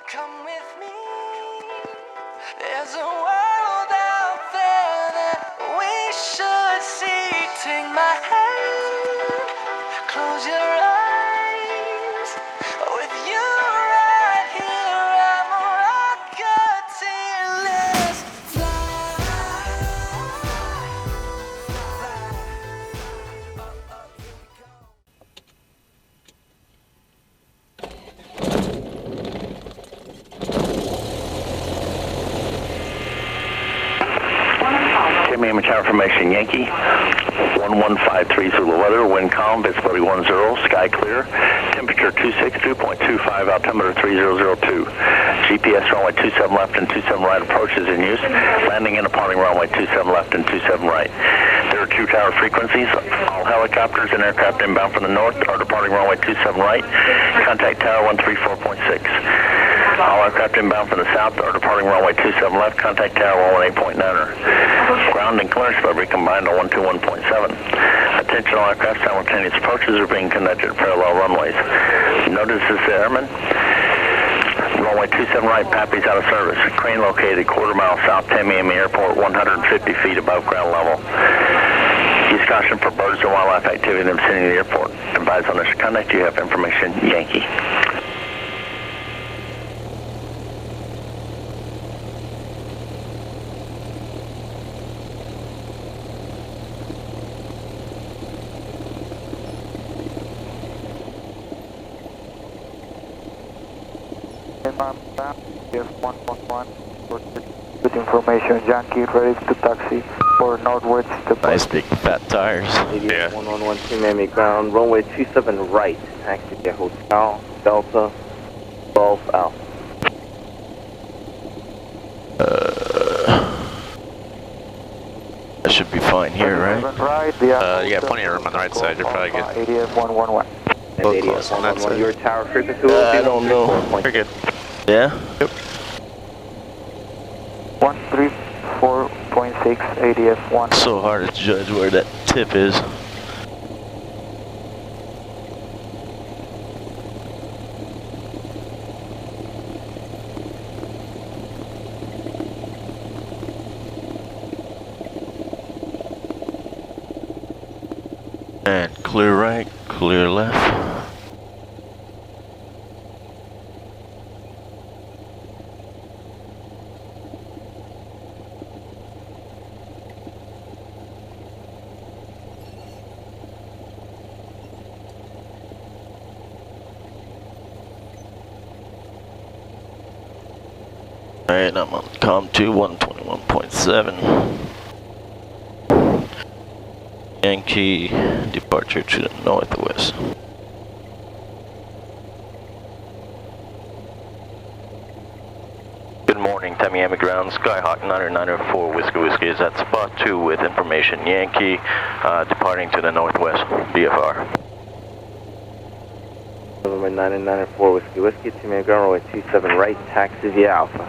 Come with me. There's a world out there that we should see. Take my hand, close your eyes. With you right here, I'm a rocketeer. Let's KTMB Tower Information Yankee, 1153 Zulu weather, wind calm, visibility 10, sky clear, temperature 26, 2.25, altimeter 3002. GPS runway 27 left and 27 right approaches in use, landing and departing runway 27 left and 27 right. There are 2 tower frequencies. All helicopters and aircraft inbound from the north are departing runway 27 right. Contact tower 134.6. All aircraft inbound from the south are departing runway 27 left. Contact tower 118.9. Ground and clearance delivery combined on 121.7. Attention all aircraft, simultaneous approaches are being conducted at parallel runways. Notice this airman. Runway 27 right, Pappy's out of service. Crane located quarter-mile south Tamiami Airport, 150 feet above ground level. Use caution for birds and wildlife activity in the vicinity of the airport. Advise on this conduct, you have information, Yankee. F111 with information, Yankee ready to taxi for northwest. Nice big fat tires. Yeah. 111 Miami ground, runway 27 right, taxi to Hotel Delta Golf Alpha. That should be fine here, right? You got plenty of room on the right side, you're probably good. ATIS 111. And ATIS 111, your tower frequency will be I don't know. Very good. Yeah? Yep. 134.6 ATIS 1. So hard to judge where that tip is. And clear right, clear left. Alright, I'm on Comm 2, 121.7. Yankee, departure to the northwest. Good morning, Tamiami ground, Skyhawk 994 Whiskey is at spot 2 with information Yankee, departing to the northwest, VFR. November 994 Whiskey, Tamiami ground, runway 27 right, taxi via Alpha.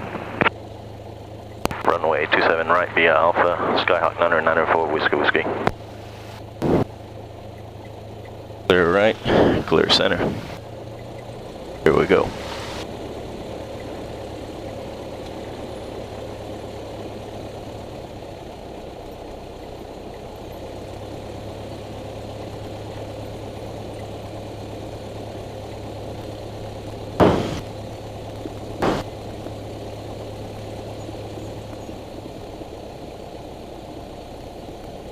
Runway 27 right via Alpha, Skyhawk 994 Whiskey. Clear right, clear center. Here we go.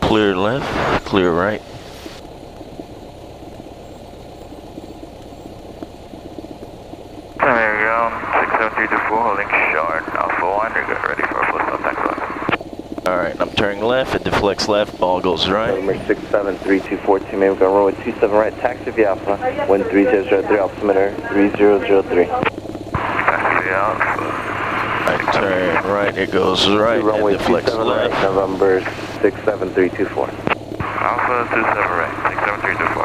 Clear left, clear right. There you go, 67324 holding short, Alpha 1, you're good, ready for a full stop, thanks a lot. Alright, I'm turning left, it deflects left, ball goes right. November 67324 Miami ground, runway 27 right, taxi via Alpha, 13003, altimeter 3003. Taxi Alpha. I turn right, it goes right, Runway it deflects 27 left. right, November 67324. Alpha 27 right, 67324.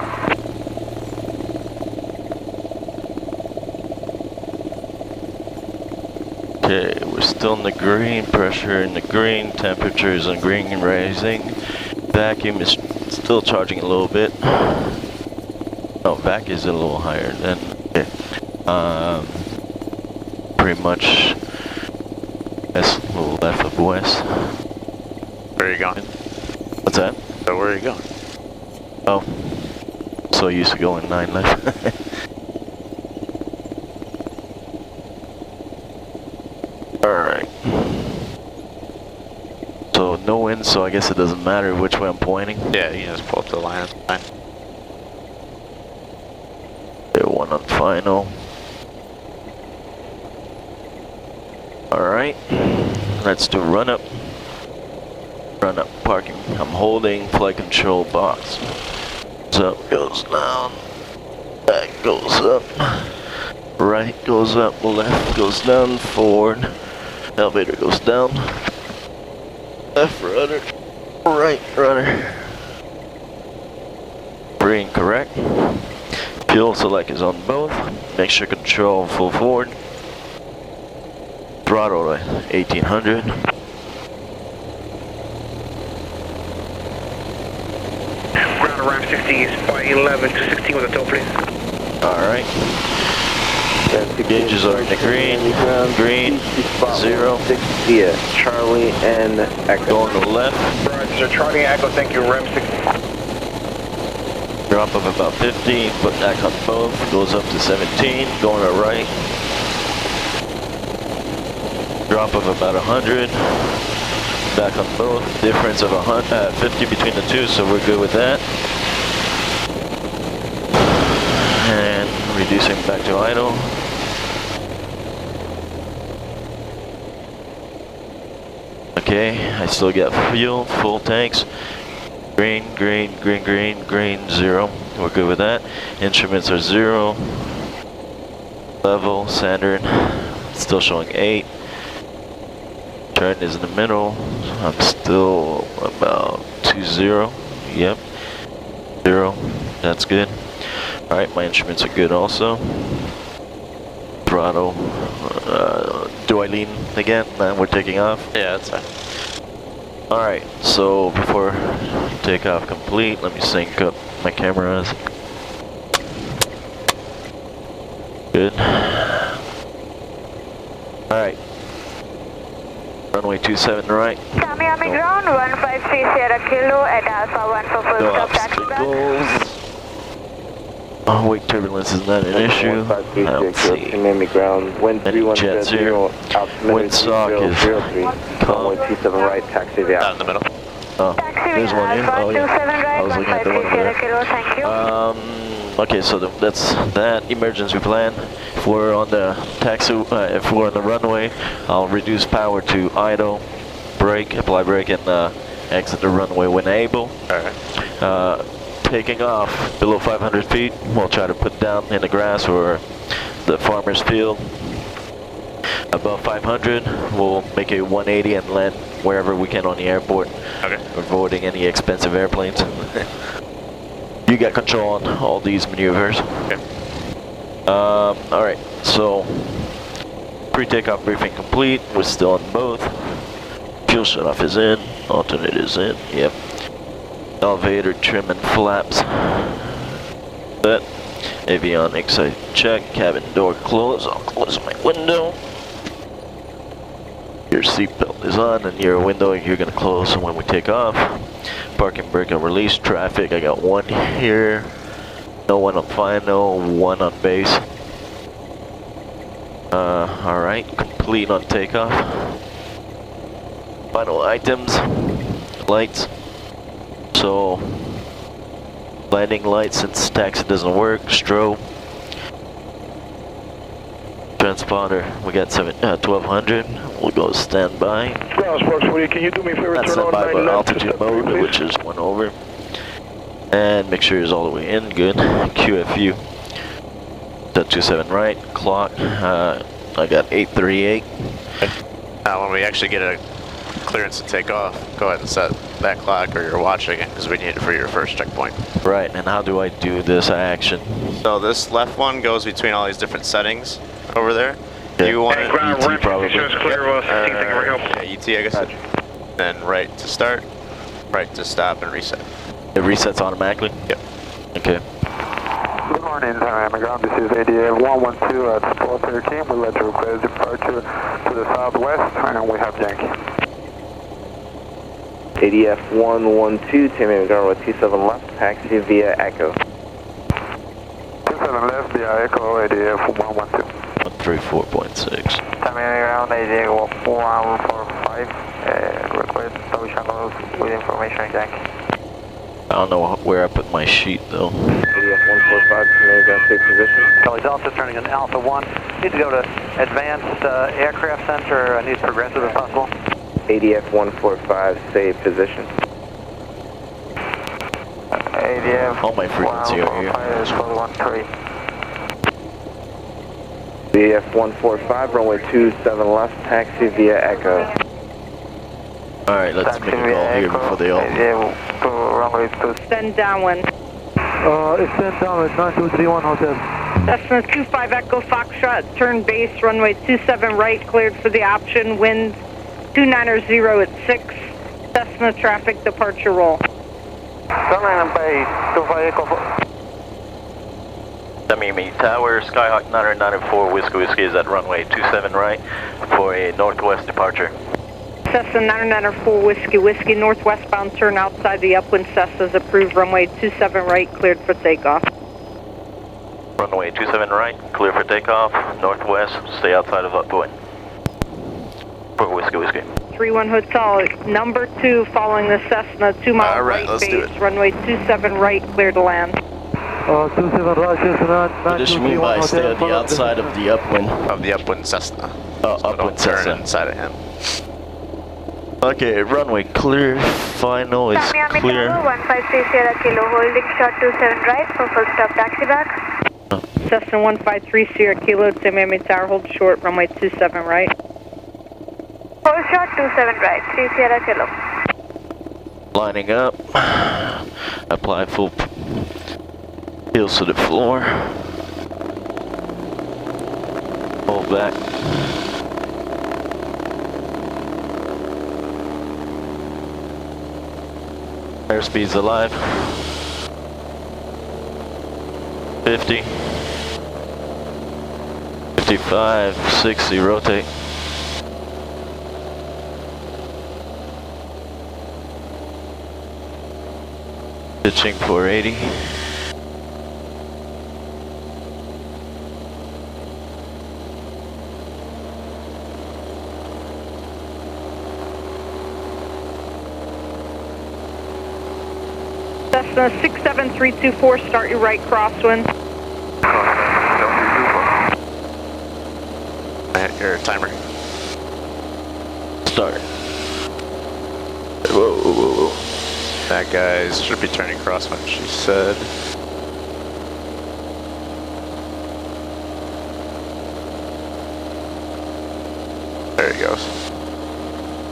Okay, we're still in the green, pressure in the green, temperatures in green rising. Vacuum is still charging a little bit. Oh, vac is a little higher than, okay. pretty much west, a little left of west. Where are you going? What's that? So where are you going? Oh, so used to going 9 left. Alright. So no wind, so I guess it doesn't matter which way I'm pointing. Yeah, you just pull up the line. It's fine. Okay, 1 on final. Alright, let's do run up. Run up, parking. I'm holding flight control box. Goes up, goes down. Back goes up. Right goes up, left goes down, forward. Elevator goes down. Left rudder, right rudder. Green correct. Fuel select is on both. Make sure control full forward. Throttle to 1800. Ground around 60 is by 11 to 16 with a tow, please. Alright. Gauges are in the green. Green. 0. 6 via Charlie and Echo. Going to the left. Roger, Charlie Echo, thank you, Rem 6. Drop of about 50. Put back on both. Goes up to 17. Going to right. Drop of about 100. Back on both. Difference of 50 between the two, so we're good with that. And reducing back to idle. Okay, I still got fuel, full tanks. Green, green, green, green, green, 0. We're good with that. Instruments are 0. Level, standard, still showing 8. Turn is in the middle. I'm still about 20. Yep. 0. That's good. Alright, my instruments are good also. Throttle. Do I lean again? We're taking off. Yeah, that's fine. Alright, so before takeoff complete, let me sync up my cameras. Good. Alright. Runway 27 right. Tamiami ground 153 Sierra Kilo at Alpha 1 for full No stop taxi back. obstacles. Oh, wake turbulence is not an issue. I don't see Miami ground. Wind any 31 jets here. Windsock is calm. 27 right, taxi the Out in the middle. Oh, Taxi there's one here. Alpha Oh, yeah. 27 right, I was looking at the one 153 Sierra there. Kilo, thank you. Okay, so that's that emergency plan. If we're on the taxi, if we're on the runway, I'll reduce power to idle, brake, apply brake, and exit the runway when able. Alright. Taking off below 500 feet, we'll try to put down in the grass or the farmer's field. Above 500, we'll make a 180 and land wherever we can on the airport, Okay. avoiding any expensive airplanes. You got control on all these maneuvers. Okay. Alright, so pre-takeoff briefing complete. We're still on both. Fuel shutoff is in. Alternate is in. Yep. Elevator trim and flaps. That. Avionics I check. Cabin door closed. I'll close my window. Your seatbelt is on, and your window you're gonna close when we take off. Parking brake and release traffic. I got 1 here. No one on final. 1 on base. Alright, complete on takeoff. Final items. Lights. So, landing lights since taxi doesn't work. Strobe. Transponder, we got 1200. We'll go standby. Ground Sparks, can you do me a favor? That's Turn on standby 9 left, altitude step 3, mode, please. which is 1 over. And make sure it's all the way in. Good. QFU. 27 right. Clock. I got 838. When we actually get a clearance to take off, go ahead and set that clock or you're watching it because we need it for your first checkpoint. Right, and how do I do this action? So this left one goes between all these different settings over there. Yeah. You want it Ground UT ramp, probably. shows clear, well, thank you for your help. Yeah, UT, I guess. Then right to start, right to stop and reset. It resets automatically? Yep. Okay. morning, Tamiami Ground. This is ADF 112 at 413. We'd like to request departure to the southwest, and we have Yankee. ADF 112, Tamiami Ground, 27 left, taxi via Echo. 27 left via Echo, ADF 112. 134.6. Tamiami Ground, ADF 145. Request channels with information, Yankee. I don't know where I put my sheet though. ADF 145, Tamiami Ground, take position. Kelly Delta turning in Alpha 1. Need to go to Advanced Aircraft Center. I need progressive if possible. ADF 145, stay position. ADF All my frequency are here. 145 ADF 145, runway 27 left, taxi via Echo. Alright, let's make a call here before they all. Send downwind. Extend downwind, 9231 Hotel. Cessna 25 Echo Foxtrot, turn base, runway 27 right, cleared for the option, wind 290 at 6, Cessna traffic departure roll. Sunline base, 25 Echo. Tamiami Tower, Skyhawk 994 Whiskey is at runway 27 right for a northwest departure. Cessna 994 Whiskey, northwestbound turn outside the upwind. Cessna's approved, runway 27 right, cleared for takeoff. Runway 27 right, clear for takeoff, northwest, stay outside of upwind. For Whiskey. 31 Hotel, number 2 following the Cessna, 2 mile Alright, right let's do base, it. runway 27 right, clear to land. 27 right, Cessna, What does she mean by stay on the outside of the upwind? Of the upwind Cessna. Oh, So upwind don't turn Cessna. inside of him. Okay, runway clear, final is Tamiami clear. Tower, 153 Sierra Kilo, holding short 27 right for full stop taxi back. Cessna 153 Sierra Kilo, Tamiami Tower, hold short, runway 27 right. Hold short 27 right, 3 Sierra Kilo. Lining up, apply full heels to the floor, hold back. Airspeed's alive. 50. 55, 60, rotate. Pitching 480. Cessna 67324, start your right crosswind. Your timer. Start. Whoa. That guys should be turning crosswind, she said. There he goes.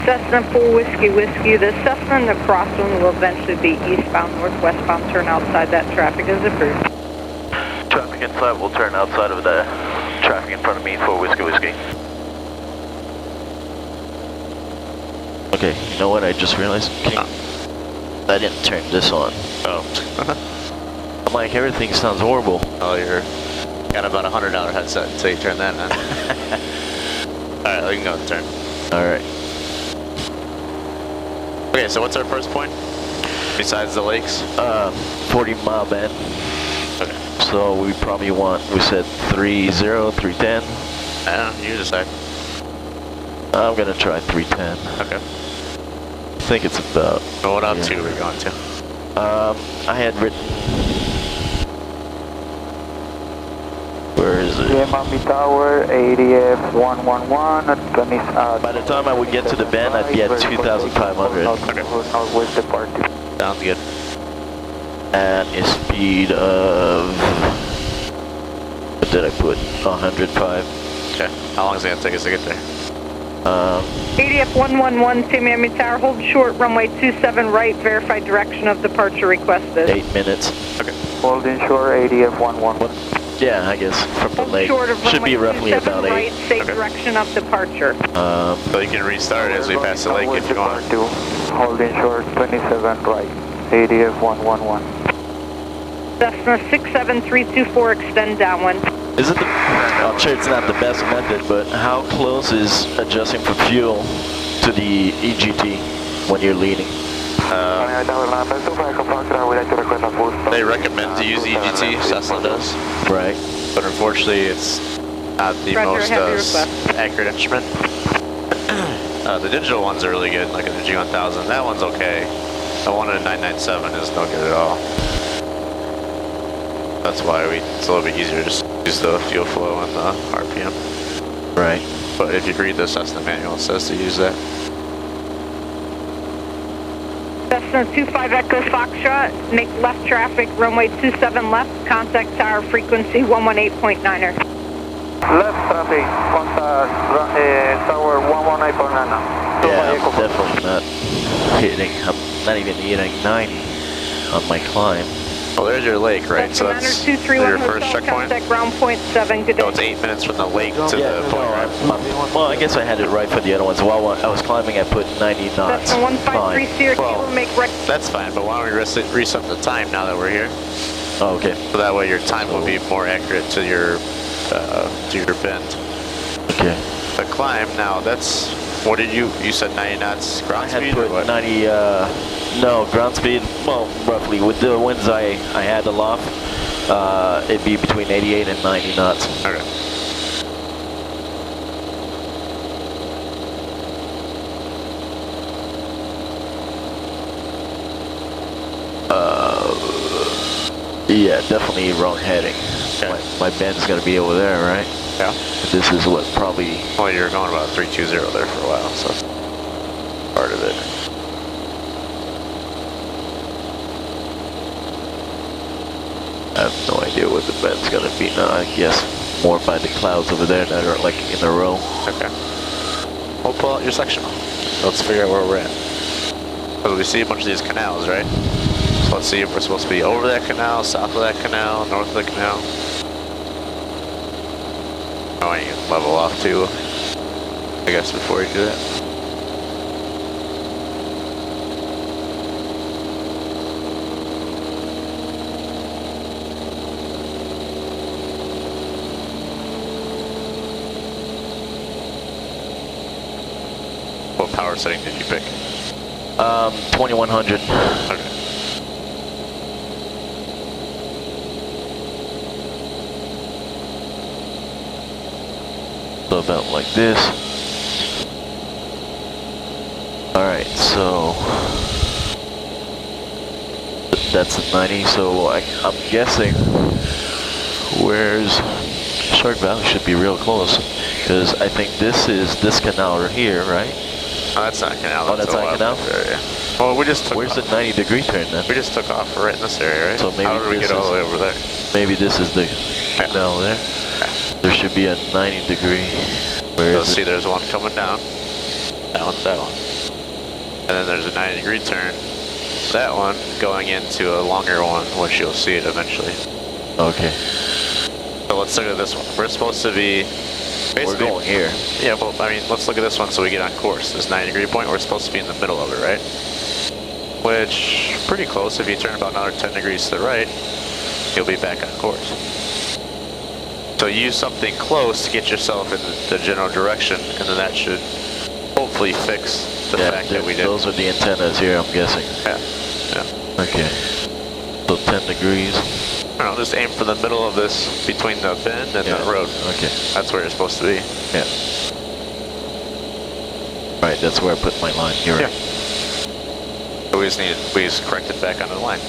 Cessna 4 Whiskey. The Cessna and the crosswind will eventually be eastbound, northwestbound, turn outside that traffic is approved. Traffic inside will turn outside of the traffic in front of me for Whiskey. Okay, you know what I just realized? I didn't turn this on. Oh. I'm like, everything sounds horrible. Oh, you're got about a $100 headset until you turn that on. Alright, we can go turn. Alright. Okay, so what's our first point? Besides the lakes? 40-mile band. Okay. So we probably we said 30, 310. I don't know, you decide. I'm gonna try 310. Okay. I think it's about... So what up yeah. to we're going to? I had written... Where is it? Tamiami Tower, ADF 111, By the time I would get to the bend, I'd be at 2,500. Okay. Northwest departure. Sounds good. At a speed of... What did I put? 105. Okay. How long is it gonna take us to get there? ADF 111, Tamiami Tower, hold short, runway 27 right, verify direction of departure requested. 8 minutes. Okay. Holding shore, ADF 111. Yeah, I guess from the Hold lake. short of Should be runway roughly 27 about 8. right, say Okay. direction of departure. So you can restart as we pass the lake if you want. Holding shore, 27 right, ADF 111. Cessna 67324, extend downwind. Is it the, I'm sure it's not the best method, but how close is adjusting for fuel to the EGT when you're leading? They recommend to use EGT, Cessna does. Right. But unfortunately, it's not the most accurate instrument. The digital ones are really good, like in the G1000. That one's okay. The one in 997 is no good at all. That's why it's a little bit easier to just use the fuel flow and the RPM. Right. But if you read the Cessna manual, it says to use that. Cessna 25 Echo Foxtrot, make left traffic, runway 27 left, contact tower frequency 118.9er. Left traffic, contact tower 118.9. Yeah, I'm definitely not hitting, I'm not even hitting 90 on my climb. Well, there's your lake, right? So that's your first checkpoint? Ground point 7, good day. So it's 8 minutes from the lake to the point, right? Well, I guess I had it right for the other ones. While I was climbing, I put 90 knots. Cessna 153 Sierra Kilo, make right. That's fine, but why don't we reset the time now that we're here? Oh, okay. So that way your time will be more accurate to your bend. Okay. The climb, now that's, what did you said 90 knots ground speed? I had put 90, no, ground speed, well, roughly. With the winds I had aloft, it'd be between 88 and 90 knots. Okay. Yeah, definitely wrong heading. Okay. My bend's gonna be over there, right? Yeah. This is what probably... Well, you're going about 320 there for a while, so that's part of it. I have no idea what the bend's gonna be now. I guess more by the clouds over there that are like in a row. Okay. We'll pull out your sectional. Let's figure out where we're at. Because we see a bunch of these canals, right? So let's see if we're supposed to be over that canal, south of that canal, north of the canal. Oh, I need to level off too, I guess, before you do that. What power setting did you pick? 2100. Okay. So about like this. Alright, so that's a 90, so I'm guessing where's Shark Valley should be real close, because I think this canal right here, right? Oh, that's not a canal. Oh, that's not a canal? There, yeah. Well, we just took Where's off. the 90-degree turn then? We just took off right in this area, right? So maybe how did we get all the way over there? Maybe this is the canal there. There should be a 90-degree. Where So is see, it? there's one coming down. That one's that one. And then there's a 90-degree turn. That one going into a longer one, which you'll see it eventually. Okay. So let's look at this one. We're supposed to be basically... We're going here. Yeah, well, I mean, let's look at this one so we get on course. This 90-degree point, we're supposed to be in the middle of it, right? Which, pretty close. If you turn about another 10 degrees to the right, you'll be back on course. So use something close to get yourself in the general direction, and then that should hopefully fix the fact that we did. Those are the antennas here, I'm guessing. Yeah. Okay. So 10 degrees. I don't know, just aim for the middle of this, between the bend and the road. Okay. That's where you're supposed to be. Yeah. Alright, that's where I put my line. You're right. So we just correct it back onto the line.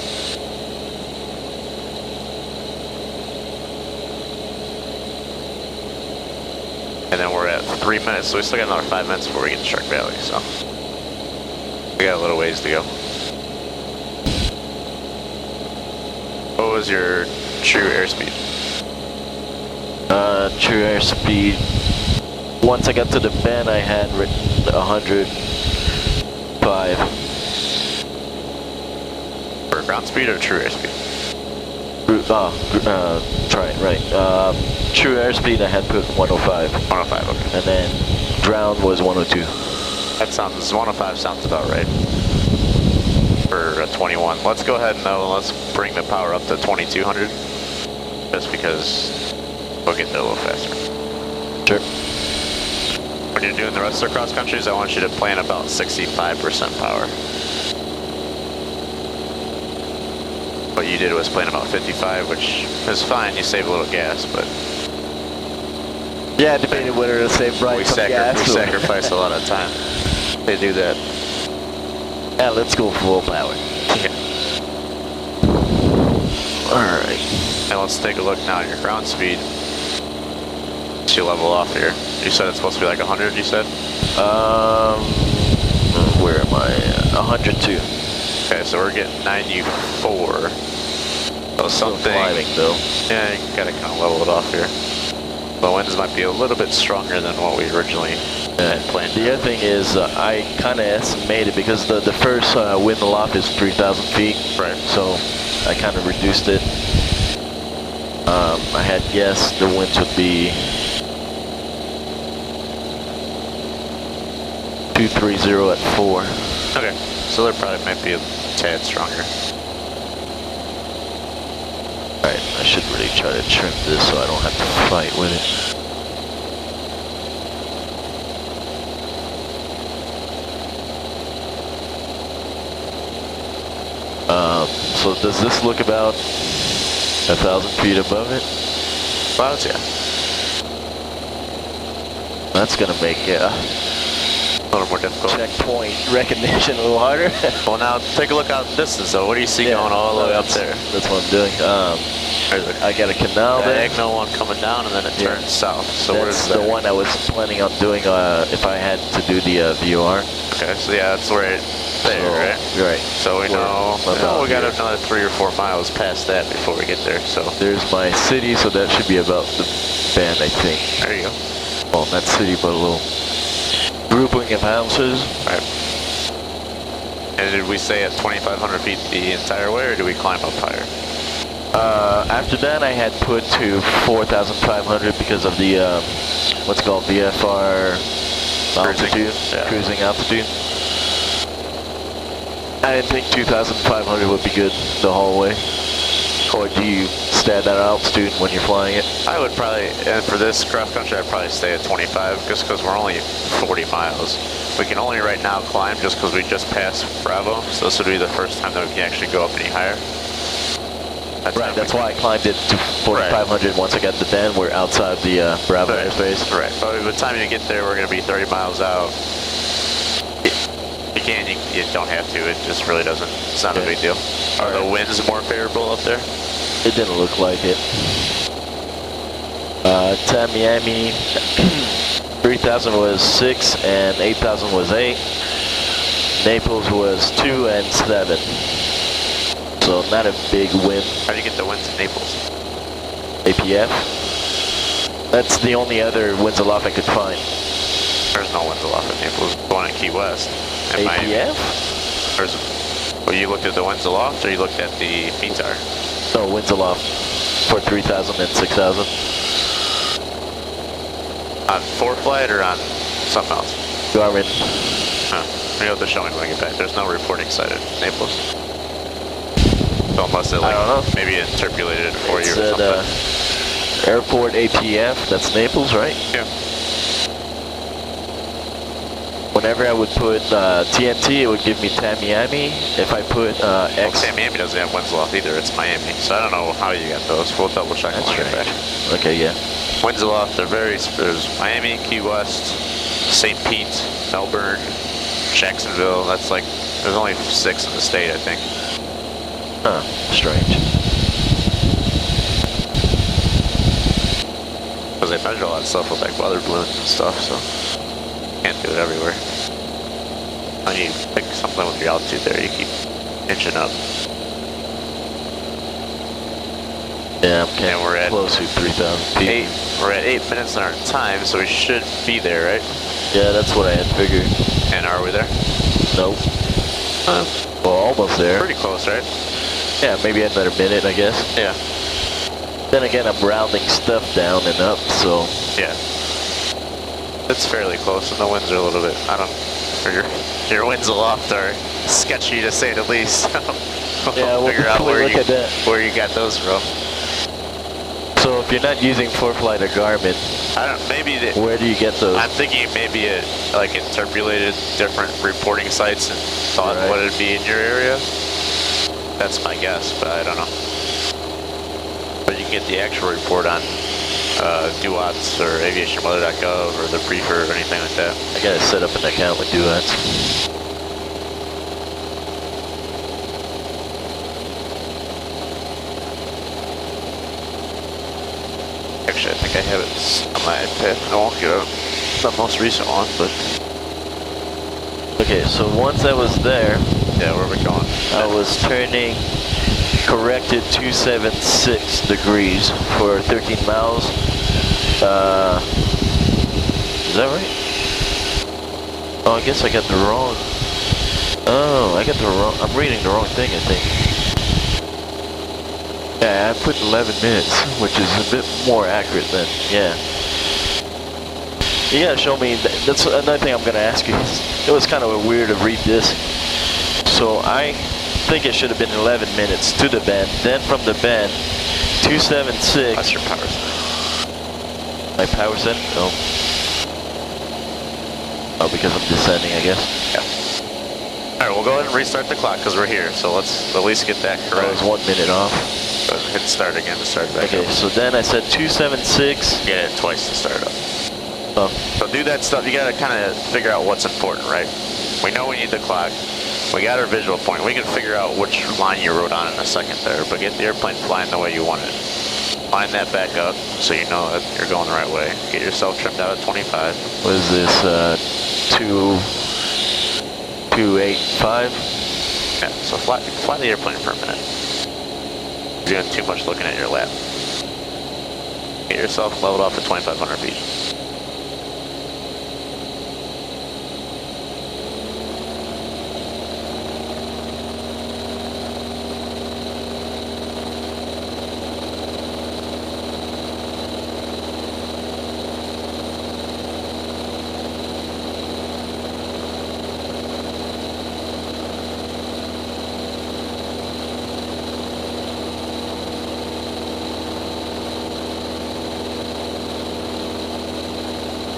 And then we're at 3 minutes, so we still got another 5 minutes before we get to Shark Valley, so we got a little ways to go. What was your true airspeed? True airspeed. Once I got to the bend, I had written 105. For ground speed or true airspeed? Try it, right. True airspeed, I had put 105. 105, okay. And then ground was 102. That sounds, 105 sounds about right. for a 21. Let's go ahead and let's bring the power up to 2200, just because we'll get there a little faster. Sure. When you're doing the rest of the cross countries, I want you to plan about 65% power. What you did was plan about 55, which is fine. You save a little gas, but yeah, I debated whether to save bright gas. We sacrifice a lot of time. They do that. Yeah, let's go full power. Yeah. Alright. And let's take a look now at your ground speed. To level off here. You said it's supposed to be like 100, you said? Where am I? 102. Okay, so we're getting 94. So something... Still climbing though. Yeah, you gotta kind of level it off here. The winds might be a little bit stronger than what we originally had planned. The other thing is I kind of estimated, because the first wind aloft is 3,000 feet. Right. So I kind of reduced it. I had guessed the winds would be 230 at 4. Okay, so they probably might be a tad stronger. Alright, I should really try to trim this so I don't have to fight with it. So does this look about 1,000 feet above it? Clouds, yeah. That's gonna make a little more difficult. Checkpoint recognition a little harder. Well, now take a look out distance. So what do you see going all the way up there? That's what I'm doing. I got a canal there. Diagonal one coming down, and then it turns south. So that's the one I was planning on doing if I had to do the VOR. Okay, so yeah, that's right there, right? Right. So we know we got another 3 or 4 miles past that before we get there. So there's my city, so that should be about the bend, I think. There you go. Well, not city, but a little grouping of houses. Right. And did we stay at 2,500 feet the entire way, or did we climb up higher? After that, I had put to 4,500 because of the what's called VFR altitude, cruising altitude. I didn't think 2,500 would be good the whole way. Or do you stat that altitude when you're flying it? I would probably, and for this cross country, I'd probably stay at 25, just because we're only 40 miles. We can only right now climb just because we just passed Bravo, so this would be the first time that we can actually go up any higher. Right, that's why I climbed it to 4,500. Once I got the bend, we're outside the Bravo airspace. Right, but by the time you get there, we're going to be 30 miles out. You can, you don't have to, it just really doesn't, it's not a big deal. Are the winds more favorable up there? It didn't look like it. Tamiami, 3,000 was 6 and 8,000 was 8. Naples was 2 and 7. So not a big wind. How do you get the winds in Naples? APF. That's the only other winds aloft I could find. There's no winds aloft in Naples. One in Key West. APF? Well, you looked at the winds aloft, or you looked at the METAR? No, winds aloft for 3,000 and 6,000. On ForeFlight or on something else? Garmin. Huh. Maybe I'll have to show me when I get back. There's no reporting site at Naples. So unless it, like, I don't know. maybe it interpolated it for you or something. Airport ATF, that's Naples, right? Yeah. Whenever I would put TNT, it would give me Tamiami. If I put X... Well, Tamiami doesn't have winds aloft either, it's Miami. So I don't know how you got those. We'll double check when I get back. Okay, yeah. Winds aloft, there's Miami, Key West, St. Pete, Melbourne, Jacksonville. That's like, there's only 6 in the state, I think. Huh, strange. Because they measure a lot of stuff with like weather balloons and stuff, so can't do it everywhere. When you pick something with your altitude there, you keep inching up. Yeah, I'm kind of close to 3,000 feet. We're at 8 minutes in our time, so we should be there, right? Yeah, that's what I had figured. And are we there? Nope. Well, almost there. Pretty close, right? Yeah, maybe another minute, I guess. Yeah. Then again, I'm rounding stuff down and up, so... Yeah. It's fairly close, and the winds are a little bit, I don't Or your winds aloft are sketchy to say the least. So Yeah, we'll figure out definitely look at that. where you got those from. So if you're not using ForeFlight or Garmin, I don't. Maybe where do you get those? I'm thinking maybe it like interpolated different reporting sites and thought Right. what it'd be in your area. That's my guess, but I don't know. But you can get the actual report on DUATS or aviationweather.gov or the briefer or anything like that. I gotta set up an account with DUATS. Actually, I think I have it on my iPad. I won't get the most recent one, but Okay, so once I was there, yeah, where are we going? I was turning corrected 276 degrees for 13 miles. Is that right? Oh, I guess I got the wrong. Oh, I got the wrong. I'm reading the wrong thing, I think. Yeah, I put 11 minutes, which is a bit more accurate than, yeah. You gotta show me, that's another thing I'm gonna ask you. It was kind of weird to read this. So I think it should have been 11 minutes to the bend, then from the bend, 276. That's your power setting. My power setting? Oh. Oh, because I'm descending, I guess. Yeah. Alright, we'll go ahead and restart the clock because we're here, so let's at least get that correct. I was 1 minute off. Go ahead and hit start again to start back Okay, up. so then I said 276. Get it twice to start up. Oh. So do that stuff. You gotta kind of figure out what's important, right? We know we need the clock. We got our visual point. We can figure out which line you wrote on in a second there, but get the airplane flying the way you want it. Line that back up so you know that you're going the right way. Get yourself trimmed out at 25. What is this, 285? Yeah, so fly the airplane for a minute. You're doing too much looking at your lap. Get yourself leveled off at 2,500 feet.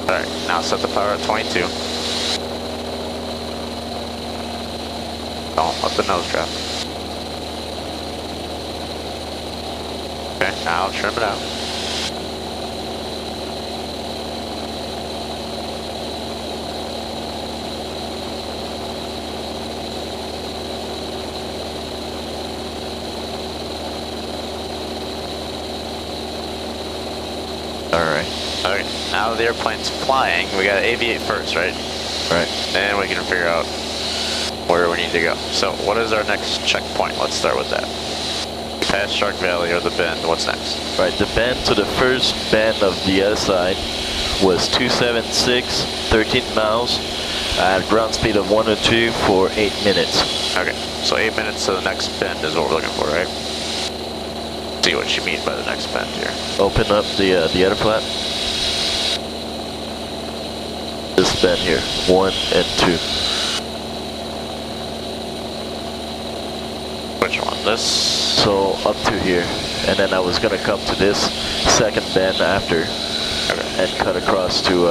Alright, now set the power at 22. Don't let the nose drop. Okay, now trim it out. Alright. Okay, now the airplane's flying. We gotta aviate first, right? Right. Then we can figure out where we need to go. So, what is our next checkpoint? Let's start with that. We passed Shark Valley or the bend. What's next? Right, the bend to the first bend of the other side was 276, 13 miles, at ground speed of 102 for 8 minutes. Okay, so 8 minutes to the next bend is what we're looking for, right? See what you mean by the next bend here. Open up the other flap. This bend here, 1 and 2. Which one? This? So up to here, and then I was gonna come to this second bend after, and cut across to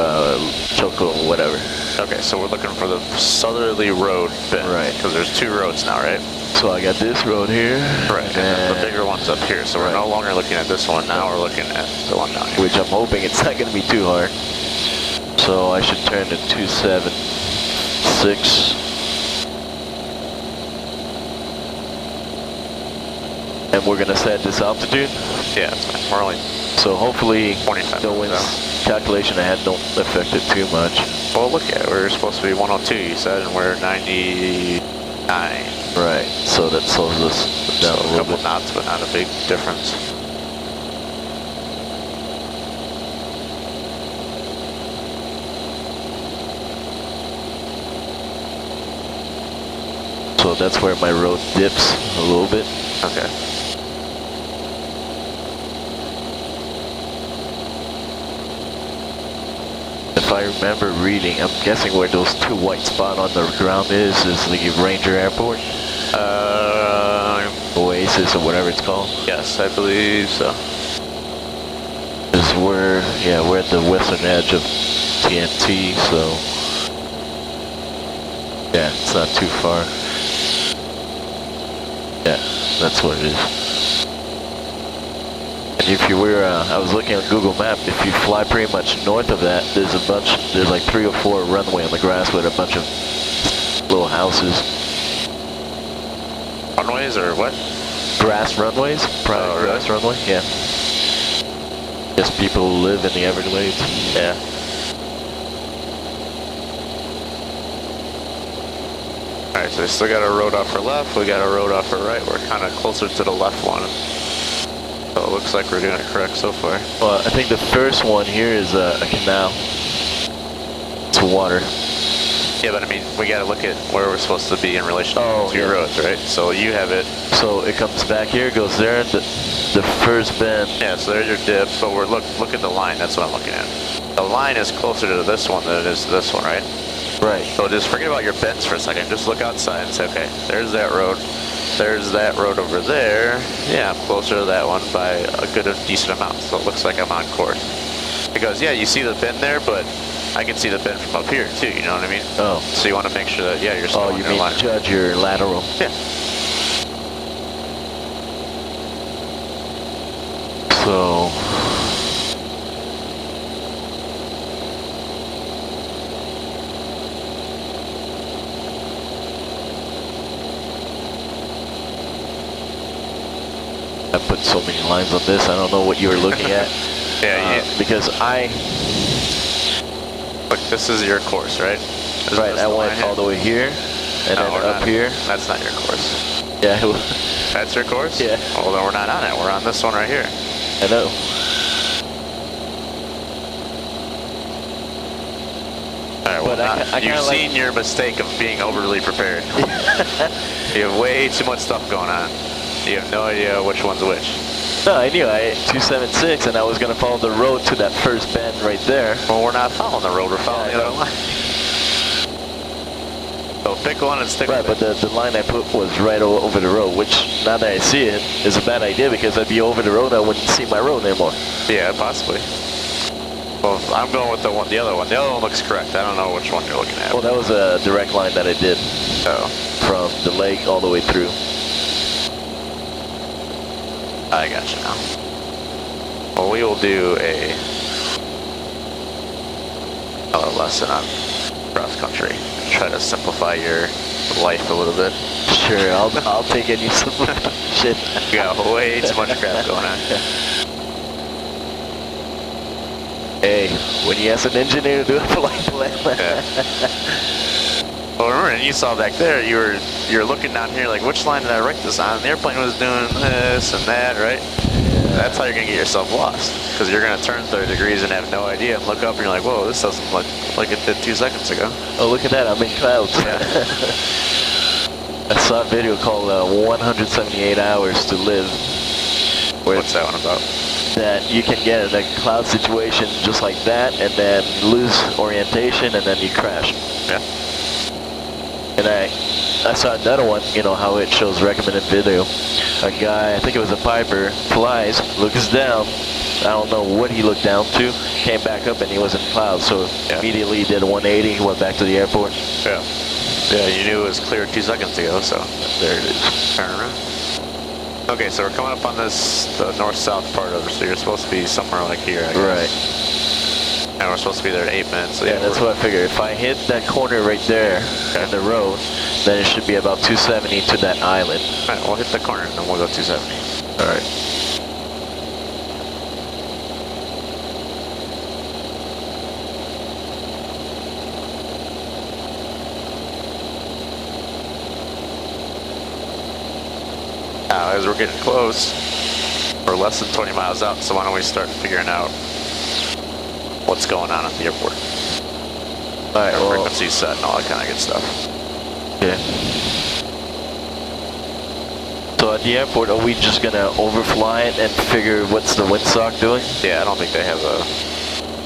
Choko, whatever. Okay, so we're looking for the southerly road bend. Right. Because there's two roads now, right? So I got this road here. Right, and then the bigger one's up here. So we're no longer looking at this one, now we're looking at the one down here. Which I'm hoping it's not gonna be too hard. So I should turn to 276. And we're gonna set this altitude? Yeah, that's fine. We're only... So hopefully 25 the wind's calculation I had don't affect it too much. Well, look at it. We're supposed to be 102, you said, and we're 99. Right, so that slows us down So a little couple bit. knots, but not a big difference. So that's where my road dips a little bit. Okay. if I remember reading, I'm guessing where those two white spots on the ground is the Ranger Airport? Oasis or whatever it's called? Yes, I believe so. Is where, yeah, we're at the western edge of TNT, so yeah, it's not too far. Yeah, that's what it is. And if you were, I was looking on Google Maps, if you fly pretty much north of that, there's like 3 or 4 runway on the grass with a bunch of little houses. Runways or what? Grass runways? Private grass runway? Yeah. Yes, people who live in the Everglades. Yeah. Alright, so we still got a road off our left, we got a road off our right. We're kind of closer to the left one. So it looks like we're doing it correct so far. Well, I think the first one here is a canal. It's water. Yeah, but I mean, we got to look at where we're supposed to be in relation to two roads, right? So you have it. So it comes back here, goes there, and the first bend. Yeah, so there's your dip. So we're look at the line. That's what I'm looking at. The line is closer to this one than it is to this one, right? Right. So just forget about your bends for a second. Just look outside and say, okay, there's that road. There's that road over there. Yeah, I'm closer to that one by a decent amount. So it looks like I'm on course. Because yeah, you see the bend there, but I can see the bend from up here too, you know what I mean? Oh. So you want to make sure that, yeah, you're still on your line. Oh, you mean judge your lateral? Yeah. So... I put so many lines on this, I don't know what you were looking at. Yeah, because look, this is your course, right? Right, I went all the way here, and then up here. That's not your course. Yeah. That's your course? Yeah. Well, then we're not on it. We're on this one right here. I know. All right, well, you've seen your mistake of being overly prepared. You have way too much stuff going on. You have no idea which one's which. No, I knew. I 276, and I was going to follow the road to that first bend right there. Well, we're not following the road. We're following the other line. So pick one and stick with it. Right, but the line I put was right over the road, which, now that I see it, is a bad idea because I'd be over the road, I wouldn't see my road anymore. Yeah, possibly. Well, I'm going with the other one. The other one looks correct. I don't know which one you're looking at. Well, that was a direct line that I did. Oh. From the lake all the way through. I got you now. Well, we will do a lesson on cross country. Try to simplify your life a little bit. Sure, I'll take any shit. You got way too much crap going on. Hey, when you ask an engineer to do a flight plan. Yeah. Well, remember, and you saw back there, you're looking down here like, which line did I write this on? The airplane was doing this and that, right? Yeah. That's how you're going to get yourself lost. Because you're going to turn 30 degrees and have no idea and look up and you're like, whoa, this doesn't look like it did 2 seconds ago. Oh, look at that, I'm in clouds. Yeah. I saw a video called 178 Hours to Live. What's that one about? That you can get in a cloud situation just like that and then lose orientation and then you crash. Yeah. And I saw another one, you know, how it shows recommended video. A guy, I think it was a piper, flies, looks down. I don't know what he looked down to. Came back up and he was in clouds. So immediately he did a 180. He went back to the airport. Yeah. Yeah, you knew it was clear 2 seconds ago, so there it is. Turn around. Okay, so we're coming up on the north-south part of it, so you're supposed to be somewhere like here, I guess. Right. And we're supposed to be there at 8 minutes. So yeah, that's what I figured. If I hit that corner right there in the road, then it should be about 270 to that island. All right, we'll hit the corner and then we'll go 270. All right. Now, as we're getting close, we're less than 20 miles out, so why don't we start figuring out what's going on at the airport. All right, well, frequency set and all that kind of good stuff. Yeah. So at the airport, are we just gonna overfly it and figure what's the windsock doing? Yeah, I don't think they have a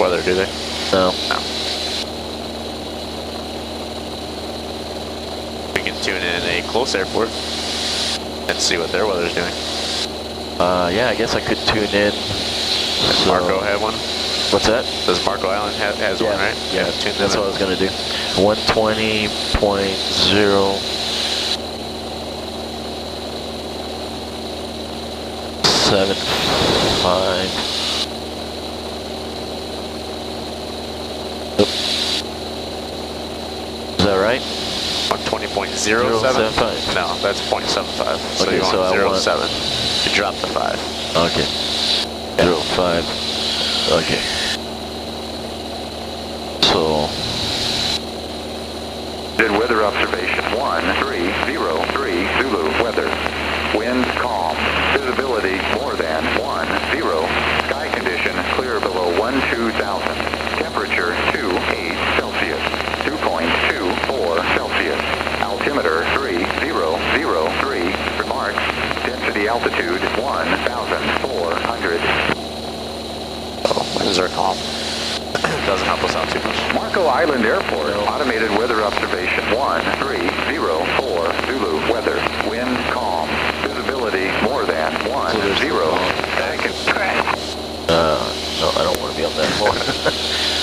weather, do they? No. No. we can tune in a close airport and see what their weather's doing. Yeah, I guess I could tune in. Does Marco have one? What's that? Does Marco Island has one, right? Yeah, tune that's what I was gonna do. 120.0. 75. Oop. Is that right? 120.075? No, that's 0.75. So Okay, you want so I want 0.7. You drop the 5. Okay. 0.5. Okay. So. Did weather observation 1303 Zulu weather. Wind calm. Visibility more than 10. Sky condition clear below 12,000. Temperature 28 Celsius. 2.24 Celsius. Altimeter 3003. Remarks. Density altitude 1,400. Oh, winds are calm. Doesn't help us out too much. Marco Island Airport. Automated weather observation 1304 Zulu weather. Wind calm. Visibility more than 10. No, I don't want to be on that floor.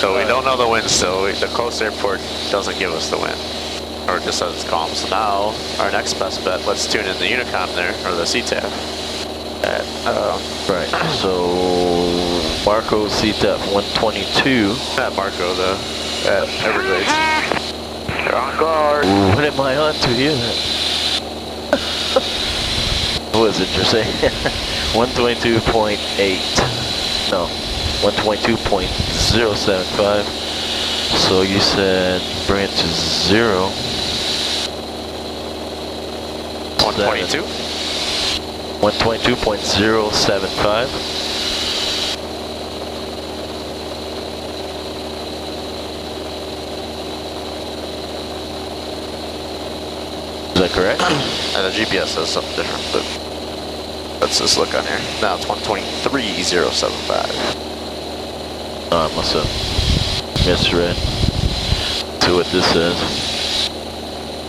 So we don't know the wind still. The close airport doesn't give us the wind. Or it just says it's calm. So now, our next best bet, let's tune in the Unicom there, or the CTAF. Right, so Marco CTAF 122. Not Marco, at Everglades. They're on guard. Ooh, what am I on to here? What was it you're saying? 122.8. No, 122.075. So you said bring it to 0. 122? 122.075. Is that correct? And the GPS says something different, but let's just look on here. Now it's 123.075. Oh, I must have misread to what this says.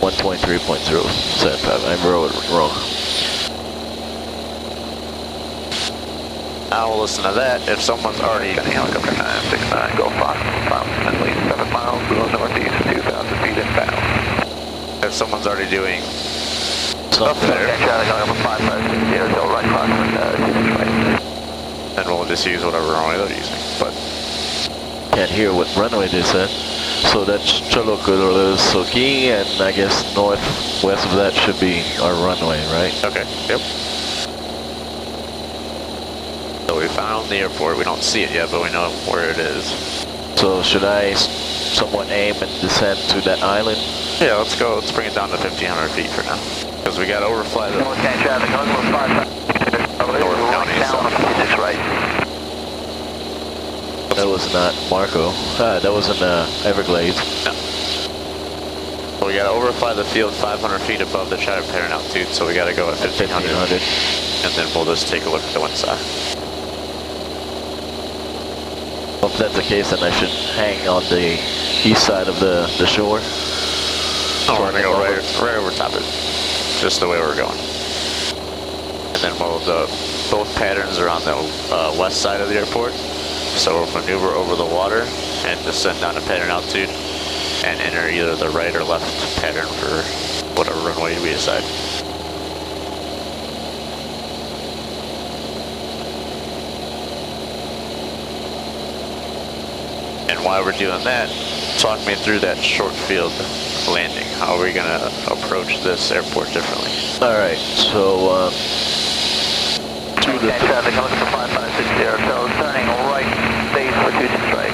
123.075. I wrote it wrong. Now we'll listen to that. If someone's already... Helicopter 969, go Fox, at least 7 miles, below northeast, 2,000 feet inbound. If someone's already doing Up there, Charlie, going up 5560, go right crosswind, then we'll just use whatever runway they're using. But can't hear what runway they said. So that's Chokoloskee, and I guess northwest of that should be our runway, right? okay, yep. So we found the airport. We don't see it yet, but we know where it is. So should I somewhat aim and descend to that island? Yeah, let's go. Let's bring it down to 1,500 feet for now. Because we got to overfly the North County, so. That was not Marco. That wasn't Everglades. No. So we got to overfly the field 500 feet above the chatter pattern altitude, so we got to go at 1,500. And then we'll just take a look at the wind side. Well, if that's the case, then I should hang on the east side of the shore. Oh, we're going to go right over top of it. Just the way we're going. And then both patterns are on the west side of the airport. So we'll maneuver over the water and descend down to pattern altitude and enter either the right or left pattern for whatever runway we decide. And while we're doing that, talk me through that short field landing. How are we going to approach this airport differently? All right, so to the traffic, I'm looking for 5560, so turning right base for 2 strike.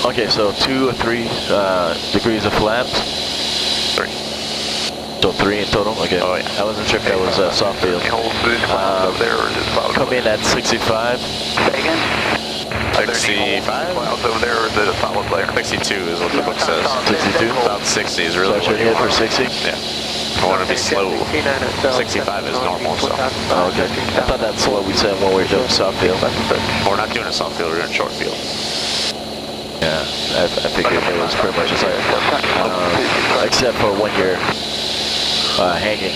okay, so 2 or 3 degrees of flaps. 3. So 3 in total. Okay. Oh yeah. I wasn't sure if that was soft field. Come in at 65. Again? 65? Clouds over there, or is it a solid layer? 62 is what the book says. 62? About 60 is really So I should what you hit for want. 60? Yeah. I want to be slow. 65 is normal, so. Oh, okay. I thought that's what we said when we were doing soft field. We're not doing a soft field, we're doing short field. Yeah, I figured it was pretty much the same. Except for when you're hanging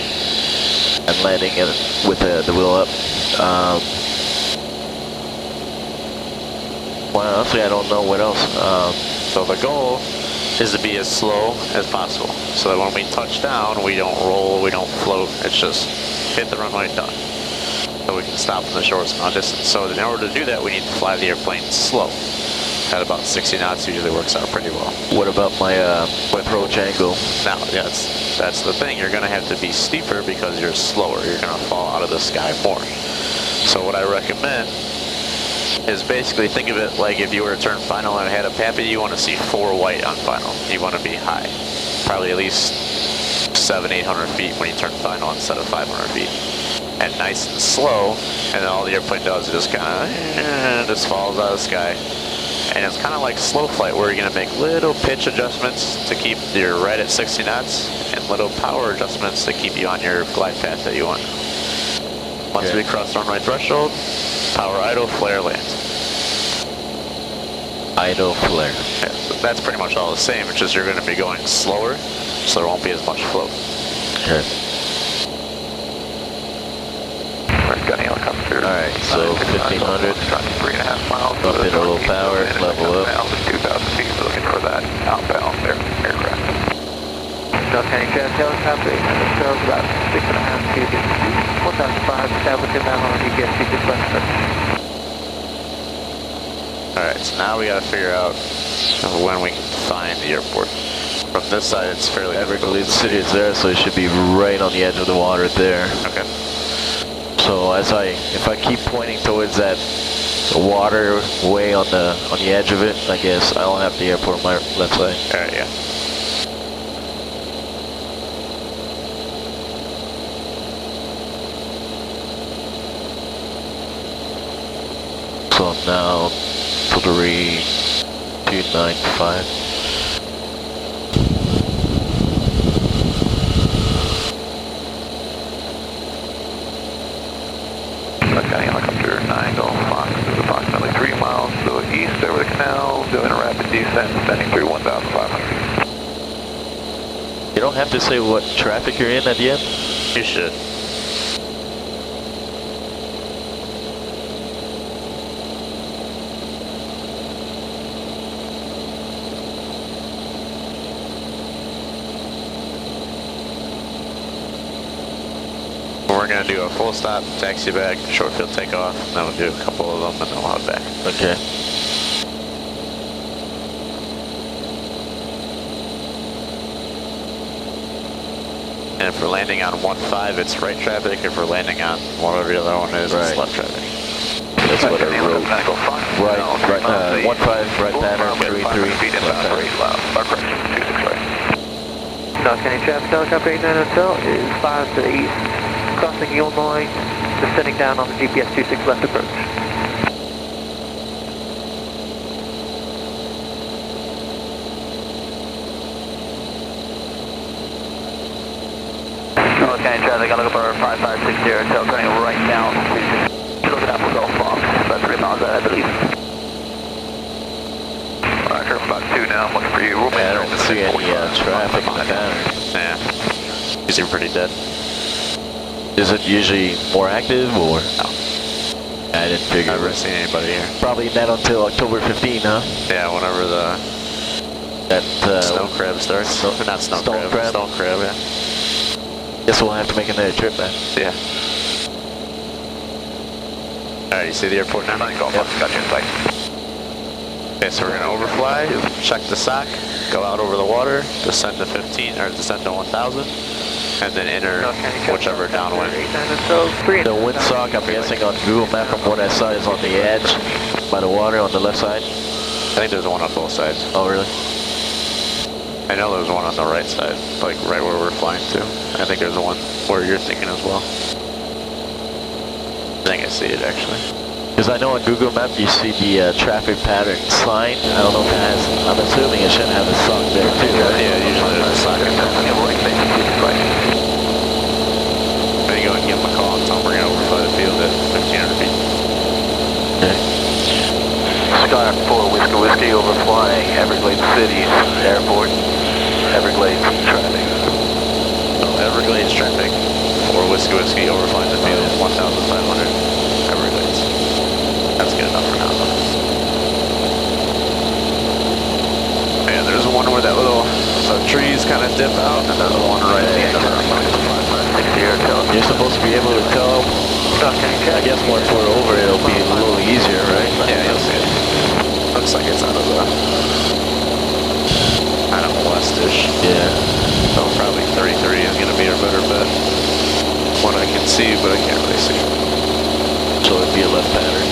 and landing with the wheel up. Well, honestly, I don't know what else. So the goal is to be as slow as possible, so that when we touch down, we don't roll, we don't float. It's just hit the runway, done. So we can stop in the shortest amount of distance. So in order to do that, we need to fly the airplane slow. At about 60 knots usually works out pretty well. What about my approach angle? Now, that's the thing. You're going to have to be steeper because you're slower. You're going to fall out of the sky more. So what I recommend is basically think of it like if you were to turn final and had a PAPI, you want to see 4 white on final. You want to be high. Probably at least 700-800 feet when you turn final instead of 500 feet. And nice and slow, and then all the airplane does is just kind of just falls out of the sky. And it's kind of like slow flight where you're going to make little pitch adjustments to keep you right at 60 knots and little power adjustments to keep you on your glide path that you want. Once we cross the runway threshold, power idle, flare, land. Idle, flare. Yeah, so that's pretty much all the same. It's just you're going to be going slower, so there won't be as much float. Okay. Alright, so 1500. 3.5 miles. Bump in a little power, level up. 2,000 feet, we're looking for that outbound aircraft. County Traffic Helicopter 800 cells, about 6.5 feet. 1,005, establishing that on GPS 26 left approach. Alright, so now we got to figure out when we can find the airport. From this side, it's fairly Everglades City is there, so it should be right on the edge of the water there. Okay. So if I keep pointing towards that waterway on the edge of it, I guess I'll have the airport on my left side. Alright, yeah. So now 3295. County Helicopter 9 Golf Fox is approximately 3 miles to the east over the canal, doing a rapid descent, descending through 1,500 feet. You don't have to say what traffic you're in at the end? You should. We're going to do a full stop, taxi back, short field takeoff, and then we'll do a couple of them and then we'll head back. Okay. And if we're landing on 1-5, it's right traffic. If we're landing on whatever the other one is, it's left traffic. That's what I wrote. Right, 1-5, right pattern, 3-3, left pattern. North County Traffic Helicopter 890 Hotel is 5 to the east, crossing Illinois, descending down on the GPS 26 left approach. North County Traffic Helicopter 5560 Hotel turning right down. Looking up for Golf Fox, about 3 miles out, I believe. Alright, I'm about 2 now, I'm looking for you. I don't see any traffic in the pattern. Yeah, these are pretty dead. Is it usually more active or? No. I didn't figure. I've never seen anybody here. Probably not until October 15, huh? Yeah, whenever that snow crab starts. Not snow crab. Stone crab, yeah. Guess we'll have to make another trip then. Yeah. Alright, you see the airport now? Golf Fox, got you in sight. Okay, so we're going to overfly, check the SOC, go out over the water, descend to 15, or descend to 1,000, and then enter whichever downwind. The wind SOC, I'm guessing on Google Map from what I saw, is on the edge by the water on the left side. I think there's one on both sides. Oh, really? I know there's one on the right side, like right where we're flying to. I think there's one where you're thinking as well. I think I see it actually. Because I know on Google Map you see the traffic pattern sign. I don't know if it has, I'm assuming it should have a SOC there too, right? Yeah, usually there's a SOC. There you go and give them a call and tell them we're going to overfly the field at 1,500 feet. Okay. Skyline 4 with Whiskey Whiskey overflying Everglades City Airport. Everglades traffic. Oh, Everglades traffic. 4 Whiskey Whiskey overflying the field, 1,500 Everglades. That's good enough for now though. And there's one where that little trees kind of dip out, and another one right at the end of it. You're supposed to be able to tell. I guess once we're over, it'll be a little easier, right? Yeah, you'll see it. Looks like it's out of the kind of westish. Yeah. So probably 33 is going to be our better bet. What I can see, but I can't really see. So it'd be a left pattern.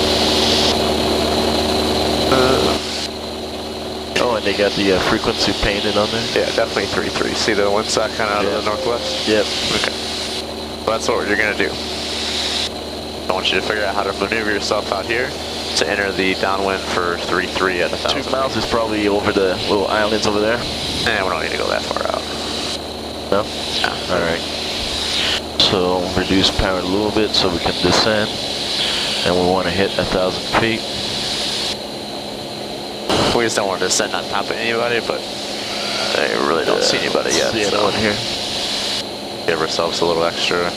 Oh, and they got the frequency painted on there? Yeah, definitely 33. See the windsock kind of out of the northwest? Yep. Okay. Well, that's what you're going to do. I want you to figure out how to maneuver yourself out here to enter the downwind for 3-3 at 1,000. 2 miles is probably over the little islands over there? Eh, we don't need to go that far out. No? No. Alright. So reduce power a little bit so we can descend. And we want to hit 1,000 feet. We just don't want to descend on top of anybody, but I really don't see anybody yet. See anyone here? Give ourselves a little extra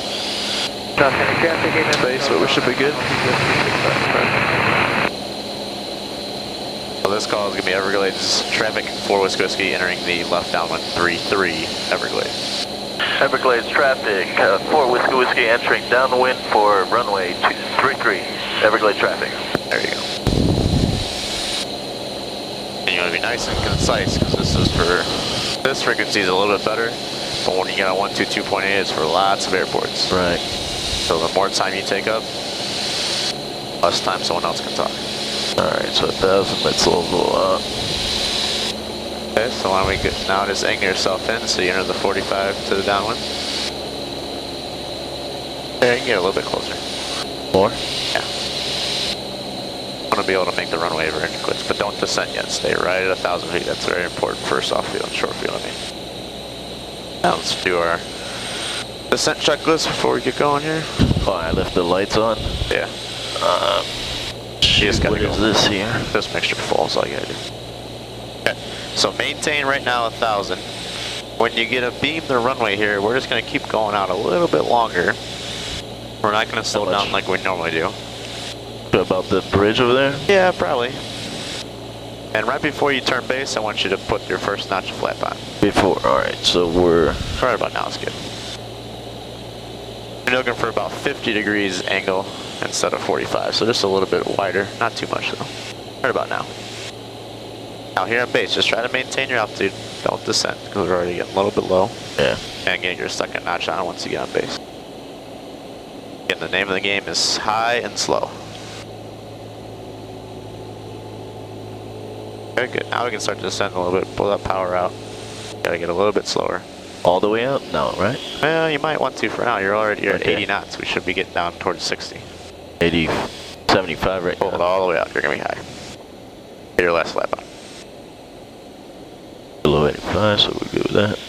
space, but we should be good. So this call is going to be Everglades traffic 4 Whiskey Whiskey entering the left downwind 3-3 Everglades. Everglades traffic, 4 Whiskey Whiskey entering downwind for runway 233. Everglades traffic. There you go. And you want to be nice and concise because this is for, this frequency is a little bit better, but when you got a 122.8, it's for lots of airports. Right. So the more time you take up, less time someone else can talk. Alright, so 1,000, let's level up. Okay, so why don't we get, now just angle yourself in so you enter the 45 to the downwind. There, you can get a little bit closer. More? Yeah. I want to be able to make the runway very quick, but don't descend yet. Stay right at 1,000 feet. That's very important for soft field and short field, I mean. Now let's do our descent checklist before we get going here. Oh, I left the lights on. Yeah. What is this here? This mixture full is all you gotta do. Okay. So maintain right now 1,000. When you get a beam the runway here, we're just gonna keep going out a little bit longer. We're not gonna slow down like we normally do. About the bridge over there? Yeah, probably. And right before you turn base, I want you to put your first notch of flap on. Before, alright, so we're... Right about now is good. You're looking for about 50 degrees angle instead of 45, so just a little bit wider, not too much though. Right about now. Now here on base, just try to maintain your altitude. Don't descend, because we're already getting a little bit low. Yeah. And get your second notch on once you get on base. Again, the name of the game is high and slow. Okay, good. Now we can start to descend a little bit, pull that power out. Gotta get a little bit slower. All the way out? No, right? Well, you might want to for now. You're already at Okay. 80 knots. We should be getting down towards 60. 80, 75 right Pull it now. all the way out. You're gonna be high. Get your last lap on. Below 85, so we're good with that.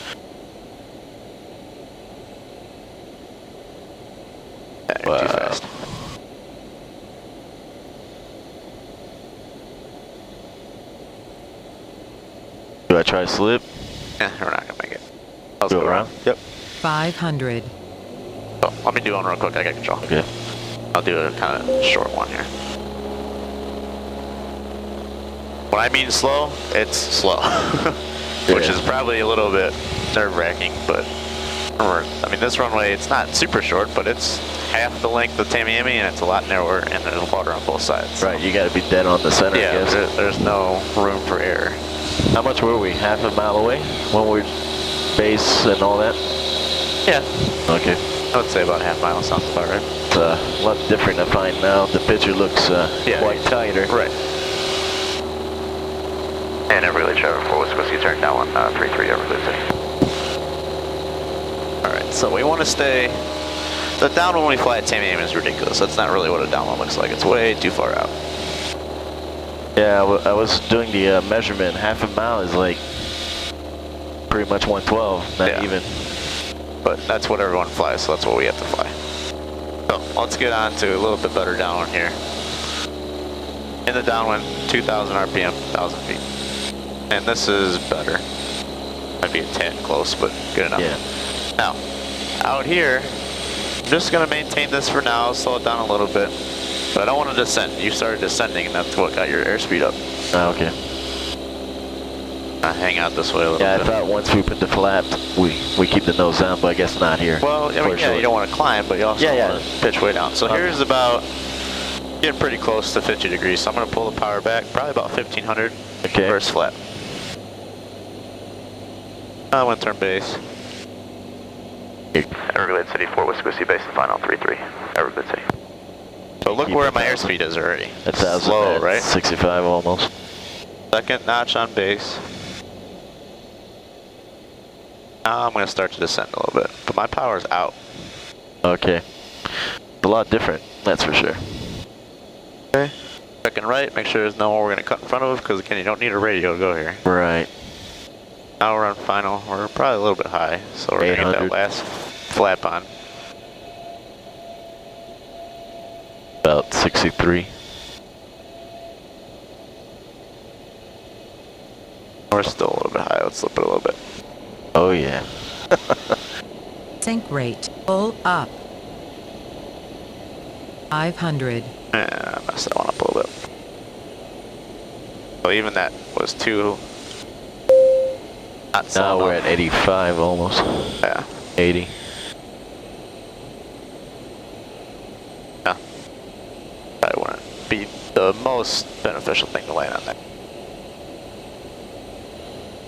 Yeah, you're too fast. Do I try to slip? Yeah, we're not gonna make it. Let's Go go around. Yep. 500. Oh, let me do one real quick. I got control. Okay. I'll do a kind of short one here. When I mean slow, it's slow. Which is probably a little bit nerve-wracking, but I mean, this runway, it's not super short, but it's half the length of Tamiami, and it's a lot narrower, and there's water on both sides. Right, you gotta be dead on the center, Yeah, I guess. there's no room for error. How much were we? Half a mile away when we base and all that? Yeah. Okay. I would say about half mile sounds about right. It's a lot different to find now. The picture looks quite tighter. Right. And Everglades traffic 4 Whiskey Whiskey turn down 33 Everglades City. Alright, so we want to stay... The downwind when we fly at Tamiami is ridiculous. That's not really what a downwind looks like. It's way too far out. Yeah, I was doing the measurement. Half a mile is like pretty much 112, not even. But that's what everyone flies, so that's what we have to fly. So let's get on to a little bit better downwind here. In the downwind, 2,000 RPM, 1,000 feet. And this is better. Might be a tad close, but good enough. Yeah. Now, out here, I'm just gonna maintain this for now, slow it down a little bit. But I don't want to descend. You started descending and that's what got your airspeed up. Oh, okay. I hang out this way a little bit. Yeah, I thought once we put the flap, we keep the nose down, but I guess not here. Well, I mean, yeah, you don't want to climb, but you also want to pitch way down. So here's about, getting pretty close to 50 degrees. So I'm going to pull the power back, probably about 1,500. Okay. First flap. I want to turn base. Everglades City, 4 Whiskey Whiskey, base and final 3-3. Everglades City. So look where my airspeed is already. That's slow, right? 65 almost. Second notch on base. Now I'm going to start to descend a little bit, but my power's out. Okay. A lot different, that's for sure. Okay. Second right, make sure there's no one we're going to cut in front of, because again, you don't need a radio to go here. Right. Now we're on final. We're probably a little bit high, so we're going to get that last flap on. About 63. We're still a little bit high. Let's slip it a little bit. Oh yeah. Sync rate. Pull up. 500. Yeah, I messed that one up a little bit. So even that was too... Not now we're at 85 almost. Yeah. 80. Yeah. Probably wouldn't be the most beneficial thing to land on that.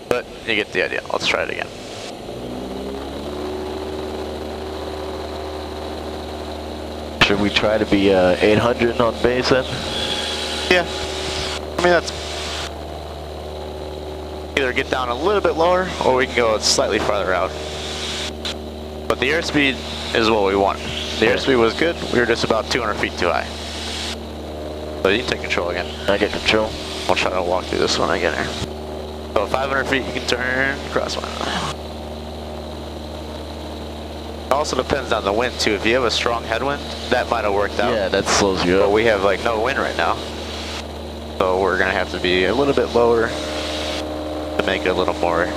But you get the idea. Let's try it again. Should we try to be 800 on base then? Yeah. I mean, that's... Either get down a little bit lower, or we can go slightly farther out. But the airspeed is what we want. The airspeed was good. We were just about 200 feet too high. So you can take control again. I get control. I'll try to walk through this when I get here. So 500 feet, you can turn crosswind. It also depends on the wind too. If you have a strong headwind, that might have worked out. Yeah, that slows you up. But we have like no wind right now. So we're gonna have to be a little bit lower to make it a little more,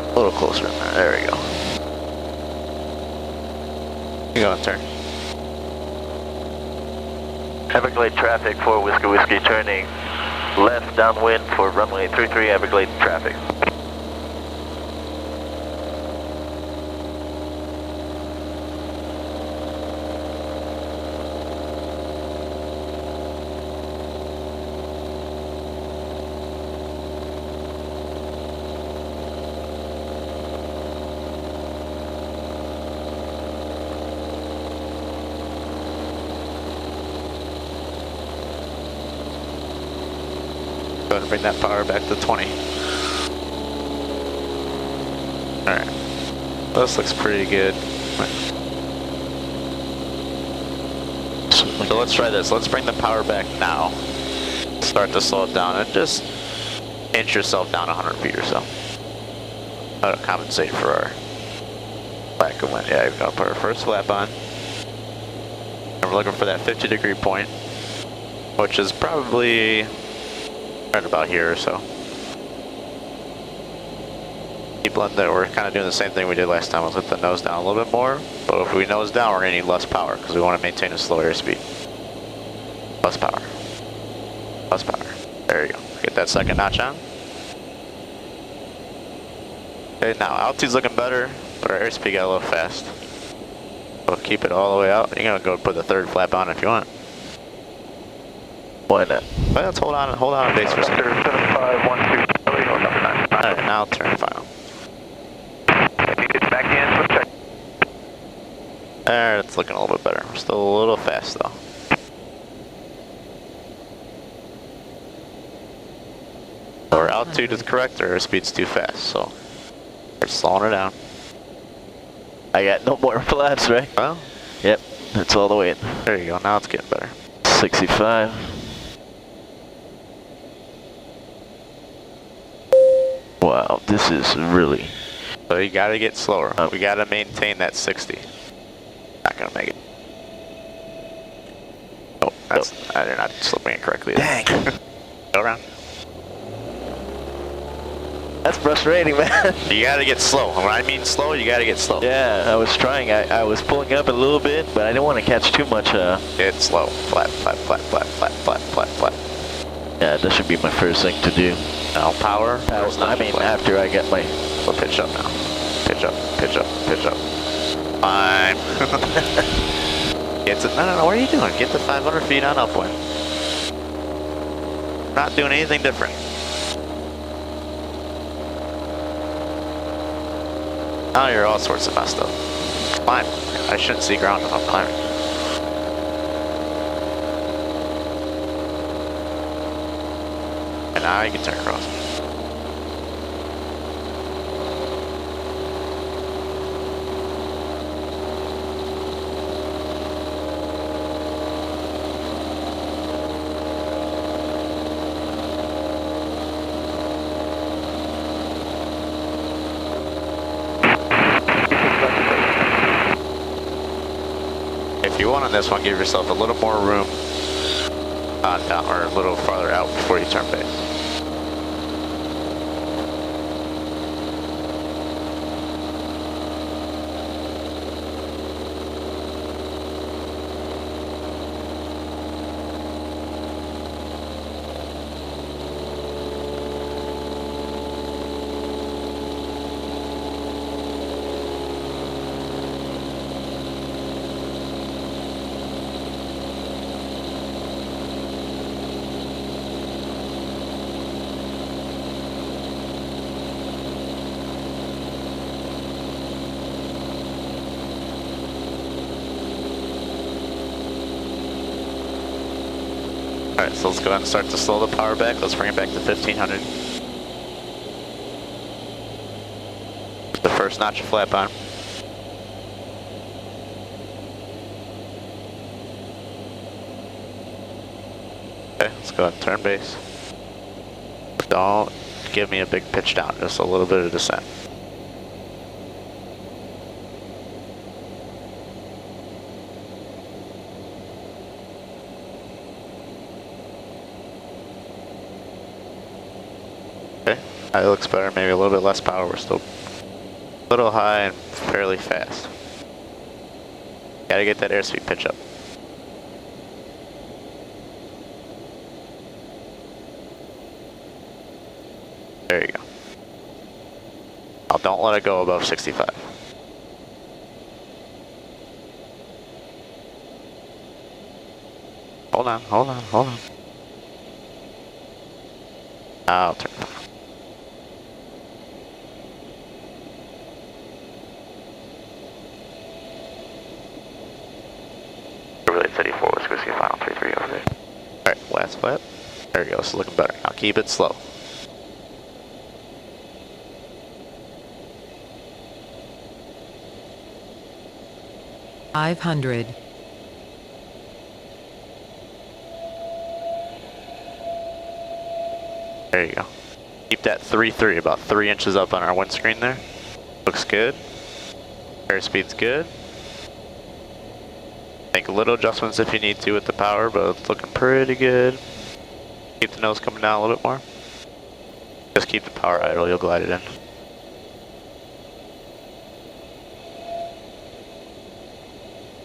a little closer in there. There we go. You go and turn. Everglades traffic, 4 Whiskey Whiskey, turning left downwind for runway 33, Everglades traffic. Go ahead and bring that power back to 20. Alright. This looks pretty good. So let's try this. Let's bring the power back now. Start to slow it down and just inch yourself down 100 feet or so. That'll compensate for our lack of wind. Yeah, we're going to put our first flap on. And we're looking for that 50-degree point, which is probably right about here or so. Keep letting that. We're kind of doing the same thing we did last time. Let's let the nose down a little bit more. But if we nose down, we're going to need less power because we want to maintain a slow airspeed. Less power. Less power. There you go. Get that second notch on. Okay, now altitude's looking better, but our airspeed got a little fast. So keep it all the way out. You're going to go put the third flap on if you want. Why not? Well, let's hold on base for a second. 7512, Alright, now I'll turn final. Back in, check. There, it's looking a little bit better. We're still a little fast though. So our altitude is correct, or our speed's too fast, so we're slowing it down. I got no more flaps, right? Well, yep, that's all the way in. There you go, now it's getting better. 65. Wow, this is really... So you gotta get slower. We gotta maintain that 60. Not gonna make it. That's, you're not slipping it correctly. Dang. Go around. That's frustrating, man. You gotta get slow. When I mean slow, you gotta get slow. Yeah, I was trying. I was pulling up a little bit, but I didn't want to catch too much. Get slow. Flat, flat, flat, flat, flat, flat, flat, flat. Yeah, that should be my first thing to do. Now power. I mean, after I get my... So pitch up now. Pitch up, pitch up, pitch up. Fine. Get to, no, what are you doing? Get to 500 feet on upwind. Not doing anything different. Now you're all sorts of messed up. Fine. I shouldn't see ground if I'm climbing. And now you can turn across. If you want on this one, give yourself a little more room on down, or a little farther out before you turn base. Alright, so let's go ahead and start to slow the power back. Let's bring it back to 1500. The first notch of flap on. Okay, let's go ahead and turn base. Don't give me a big pitch down, just a little bit of descent. It looks better, maybe a little bit less power. We're still a little high and fairly fast. Gotta get that airspeed pitch up. There you go. Now don't let it go above 65. Hold on, hold on, hold on. I'll turn it on. Alright, last flap. There we go, it's looking better. Now keep it slow. $500. There you go. Keep that 3-3, about 3 inches up on our windscreen there. Looks good. Airspeed's good. Make little adjustments if you need to with the power, but it's looking pretty good. Keep the nose coming down a little bit more. Just keep the power idle, you'll glide it in.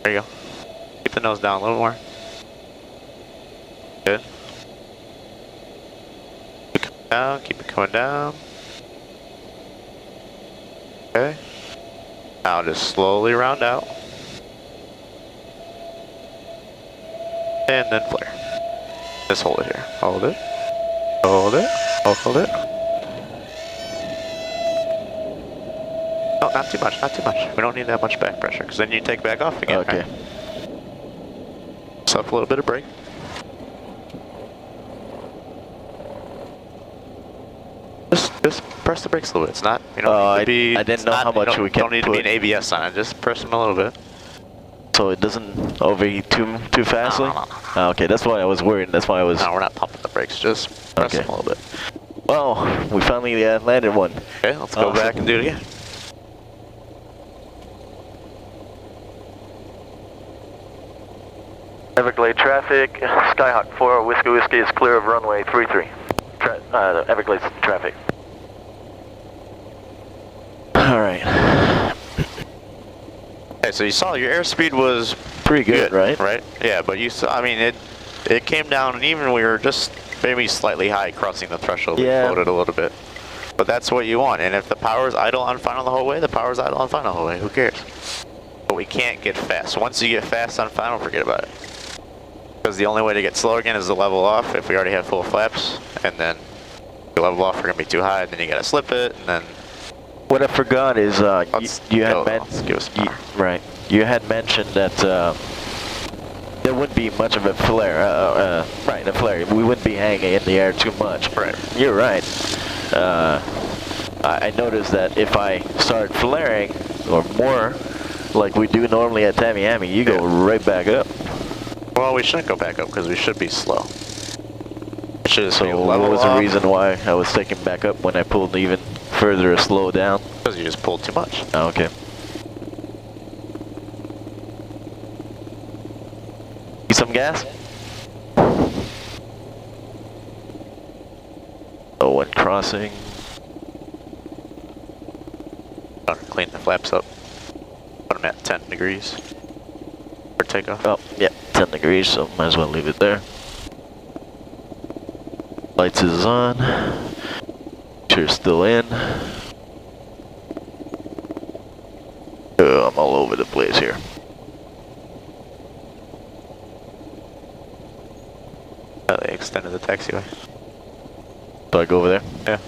There you go. Keep the nose down a little more. Good. Keep it coming down, keep it coming down. Okay. Now just slowly round out. And then flare. Just hold it here. Hold it. Hold it. Hold it. No, not too much, not too much. We don't need that much back pressure, because then you take back off again. Okay. Right? So up a little bit of brake. Just press the brakes a little bit. It's not, you know, I didn't know how much we can don't need to be an ABS on it. Just press them a little bit. So it doesn't overheat too fastly? No. Oh, okay, that's why I was worried. That's why I was... No, we're not pumping the brakes. Just press them a little bit. Well, we finally landed one. Okay, let's go back and do it again. Everglades traffic, Skyhawk 4, Whiskey is clear of runway 33. Everglades traffic. Alright. Okay, so you saw your airspeed was Pretty good, right? Right? Yeah, but you saw, I mean, it came down, and even we were just maybe slightly high crossing the threshold. Yeah. We floated a little bit. But that's what you want, and if the power's idle on final the whole way, the power's idle on final the whole way. Who cares? But we can't get fast. Once you get fast on final, forget about it. Because the only way to get slow again is to level off if we already have full flaps, and then you level off, we're going to be too high, and then you got to slip it, and then... What I forgot is you had right. You had mentioned that there wouldn't be much of a flare. Right, a flare. We wouldn't be hanging in the air too much. Right. You're right. I noticed that if I start flaring or more, like we do normally at Tamiami, you go right back up. Well, we shouldn't go back up because we should be slow. So what was the reason why I was taking back up when I pulled even further a slow down? Because you just pulled too much. Oh, okay. Need some gas? Oh, one crossing. Clean the flaps up. Put them at 10 degrees for takeoff. Oh, yeah, 10 degrees, so might as well leave it there. Lights is on. Sure, still in. Oh, I'm all over the place here. They extended the taxiway. So I go over there? Yeah.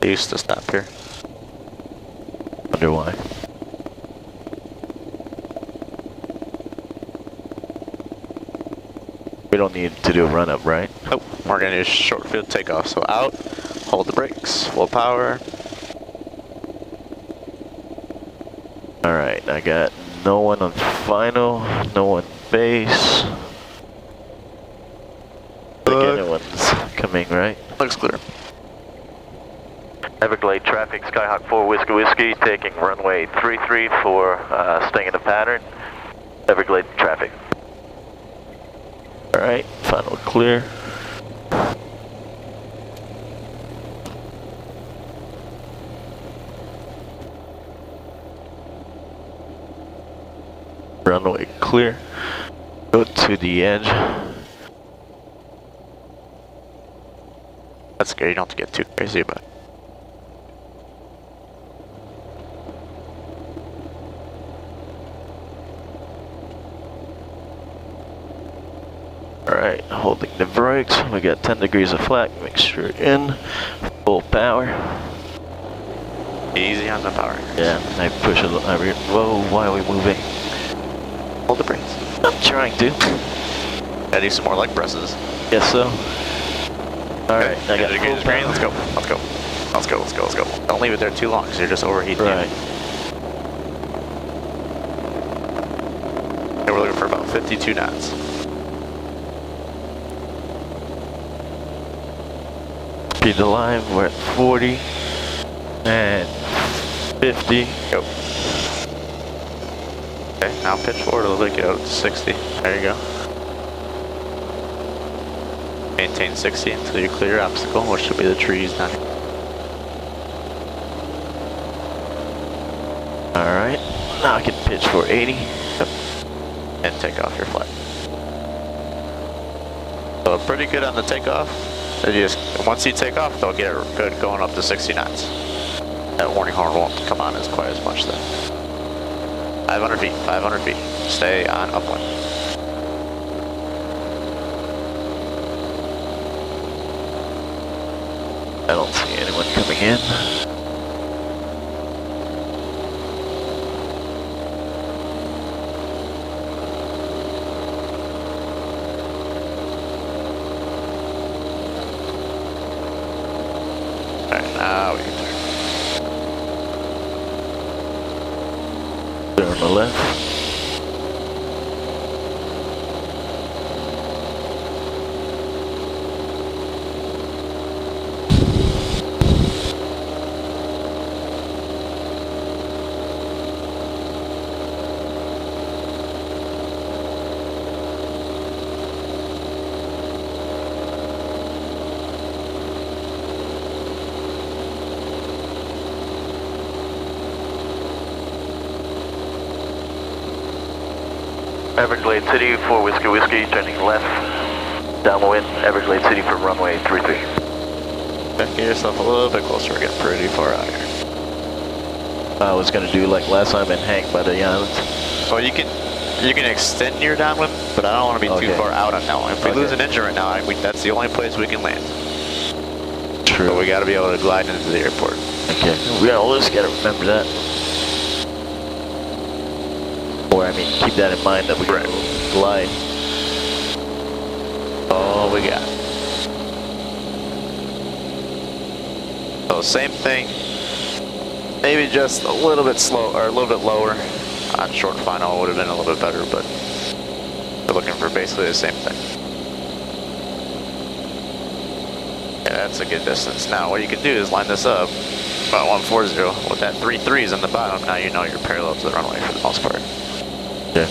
They used to stop here. Wonder why. We don't need to do a run up, right? Nope. We're gonna do a short field takeoff. So out, hold the brakes, full power. Alright, I got no one on final, no one base. I think anyone's coming, right? Looks clear. Everglades traffic, Skyhawk 4, Whiskey, taking runway 33 for staying in the pattern. Everglades traffic. Alright, final clear. Runway clear. Go to the edge. That's good, you don't have to get too crazy about it. Alright, holding the brakes. We got 10 degrees of flat. Make sure in. Full power. Easy on the power. Yeah, I push a little. Whoa, why are we moving? Hold the brakes. I'm trying to. Gotta do some more leg presses. Guess so. Alright, Okay, I got full full green. Let's go. Let's go. Let's go. Let's go. Let's go. Don't leave it there too long because you're just overheating. Right. Okay, we're looking for about 52 knots. Speed alive, we're at 40 and 50. Go. Okay, now pitch forward a little bit, get out to 60. There you go. Maintain 60 until you clear your obstacle, which should be the trees down here. Alright, now I can pitch for 80. Yep. And take off your flight. So pretty good on the takeoff. Once you take off, they'll get good going up to 60 knots. That warning horn won't come on as quite as much then. 500 feet, 500 feet. Stay on upwind. I don't see anyone coming in. Alright, now we can Turn on the left. Everglades City for Whiskey Whiskey, turning left, downwind, Everglades City for runway 33. Get yourself a little bit closer, we're getting pretty far out here. I was gonna do like last time and hang by the islands. Well, you can extend your downwind, but I don't want to be too far out on that one. If we lose an engine right now, that's the only place we can land. True. But we got to be able to glide into the airport. Okay, we always gotta remember that. Or I mean, keep that in mind that we gotta glide. All we got. So same thing. Maybe just a little bit slow or a little bit lower. On short final would have been a little bit better, but we're looking for basically the same thing. Yeah, that's a good distance. Now what you can do is line this up about 140 with that 3.3s on the bottom. Now you know you're parallel to the runway for the most part. Yeah.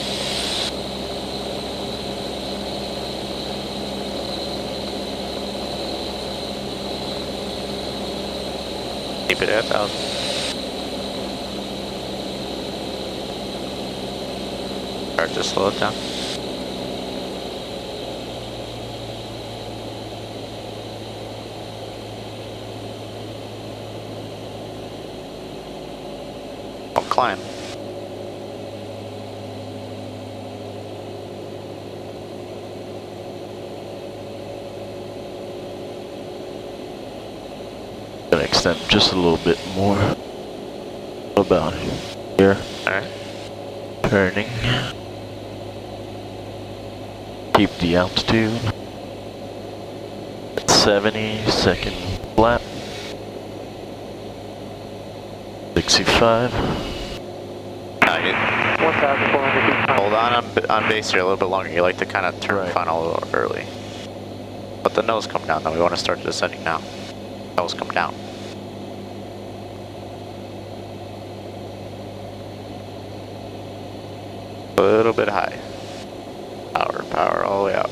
Keep it at 1,000. Start to slow it down. Don't climb. Gonna extend just a little bit more. About here. Alright. Turning. Keep the altitude. 70, second flap. 65. Hold on base here a little bit longer. You like to kind of turn final a little early. Let the nose come down though. We want to start descending now. Nose come down. A little bit high. Power all the way out.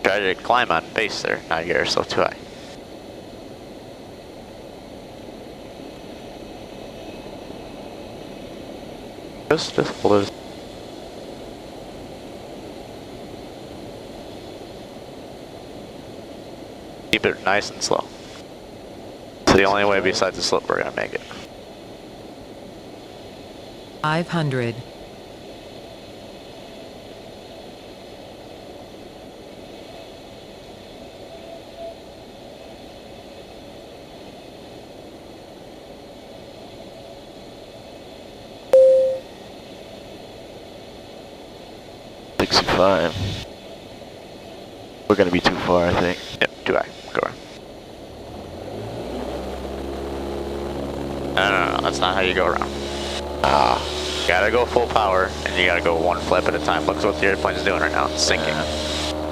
Try to climb on base there. Now you get yourself too high. Just hold it. Keep it nice and slow. It's the only way besides the slope we're gonna make it. 500. We're gonna be too far, I think. Yep, too high. Go on. No, that's not how you go around. You gotta go full power, and you gotta go one flip at a time. Look what the airplane's doing right now. It's sinking.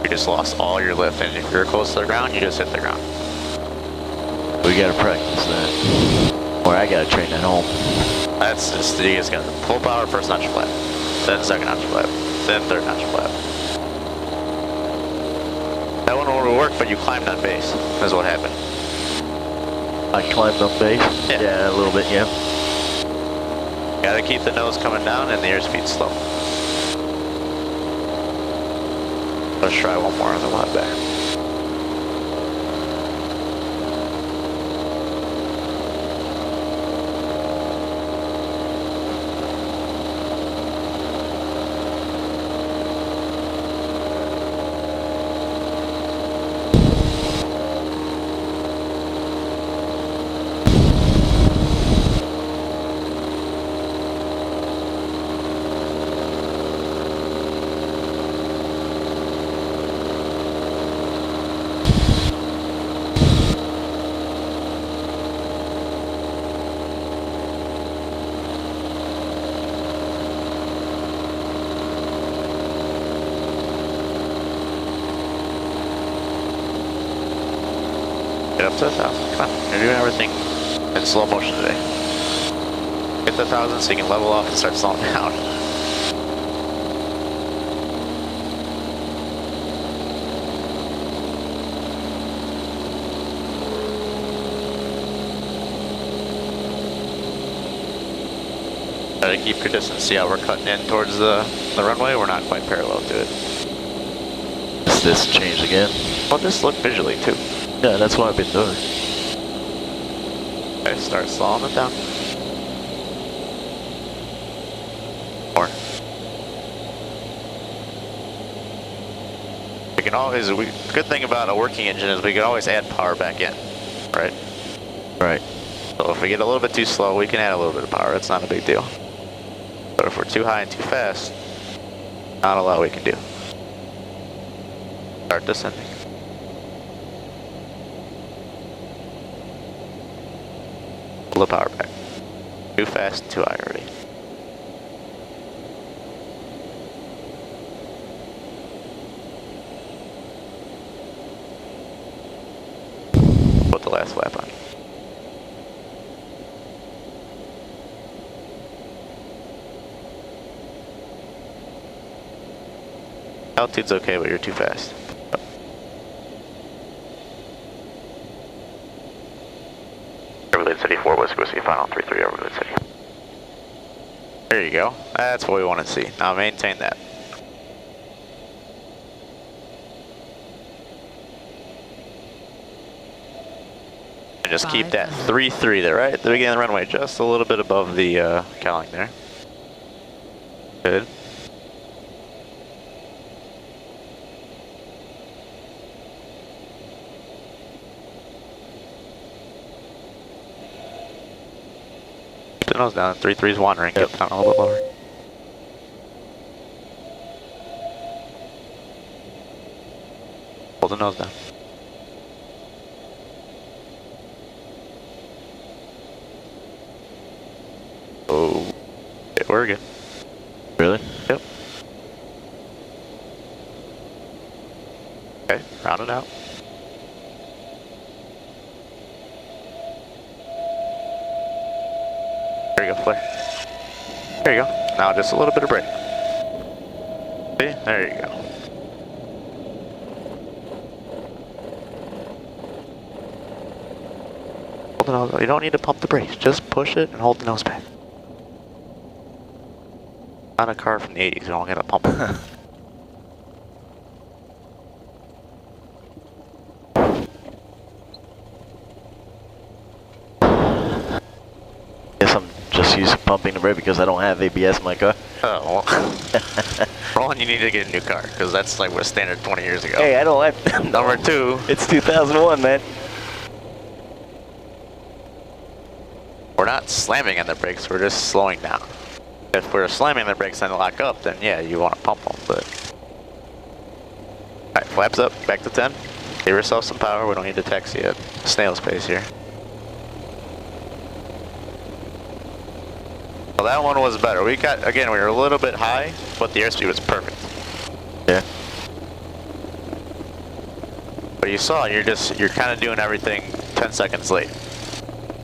You just lost all your lift, and if you're close to the ground, you just hit the ground. We gotta practice that. Or I gotta train at home. That's just, you just gotta full power first notch flap, then second notch flap, then third notch flap. That one would work, but you climbed on base, is what happened. I climbed on base? Yeah, a little bit, yeah. Gotta keep the nose coming down and the airspeed slow. Let's try one more on the lot back. Get up to 1,000. Come on, you're doing everything in slow motion today. Get to 1,000 so you can level off and start slowing down. try to keep your distance. See how we're cutting in towards the runway? We're not quite parallel to it. Does this change again? Well, just look visually too. Yeah, that's what I've been doing. Okay, start slowing it down. More. We can always, good thing about a working engine is we can always add power back in, right? Right. So if we get a little bit too slow, we can add a little bit of power. It's not a big deal. But if we're too high and too fast, not a lot we can do. Start descending. Pull the power back. Too fast, too high already. Put the last flap on. Altitude's okay, but you're too fast. Everglades City 4 West Whiskey, final 33 Everglades City. There you go. That's what we want to see. Now maintain that. And just keep that 3-3 there, right at the beginning of the runway, just a little bit above the cowling there. Good. Keep the nose down. 3-3's wandering. Yep. Get down a little bit lower. Hold the nose down. Oh, yeah, we're good. Really? Yep. Okay, round it out. There you go, flare. There you go. Now just a little bit of brake. See? There you go. Hold the nose. You don't need to pump the brakes. Just push it and hold the nose back. Not a car from the 80s. You don't get a pump. Guess I'm just used to pumping the brake because I don't have ABS in my car. Oh, well. For one, you need to get a new car, because that's like what standard 20 years ago. Hey, I don't like Number two, it's 2001, man. we're not slamming on the brakes, we're just slowing down. If we're slamming the brakes and lock up, then yeah, you want to pump them, but... Alright, flaps up, back to 10. Give yourself some power, we don't need to taxi at snail's pace here. Well, that one was better. We got, again, we were a little bit high, but the airspeed was perfect. Yeah. But you saw, you're kind of doing everything 10 seconds late.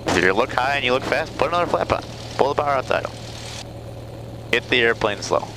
If you look high and you look fast, put another flap on. Pull the power out the idle. Get the airplane slow.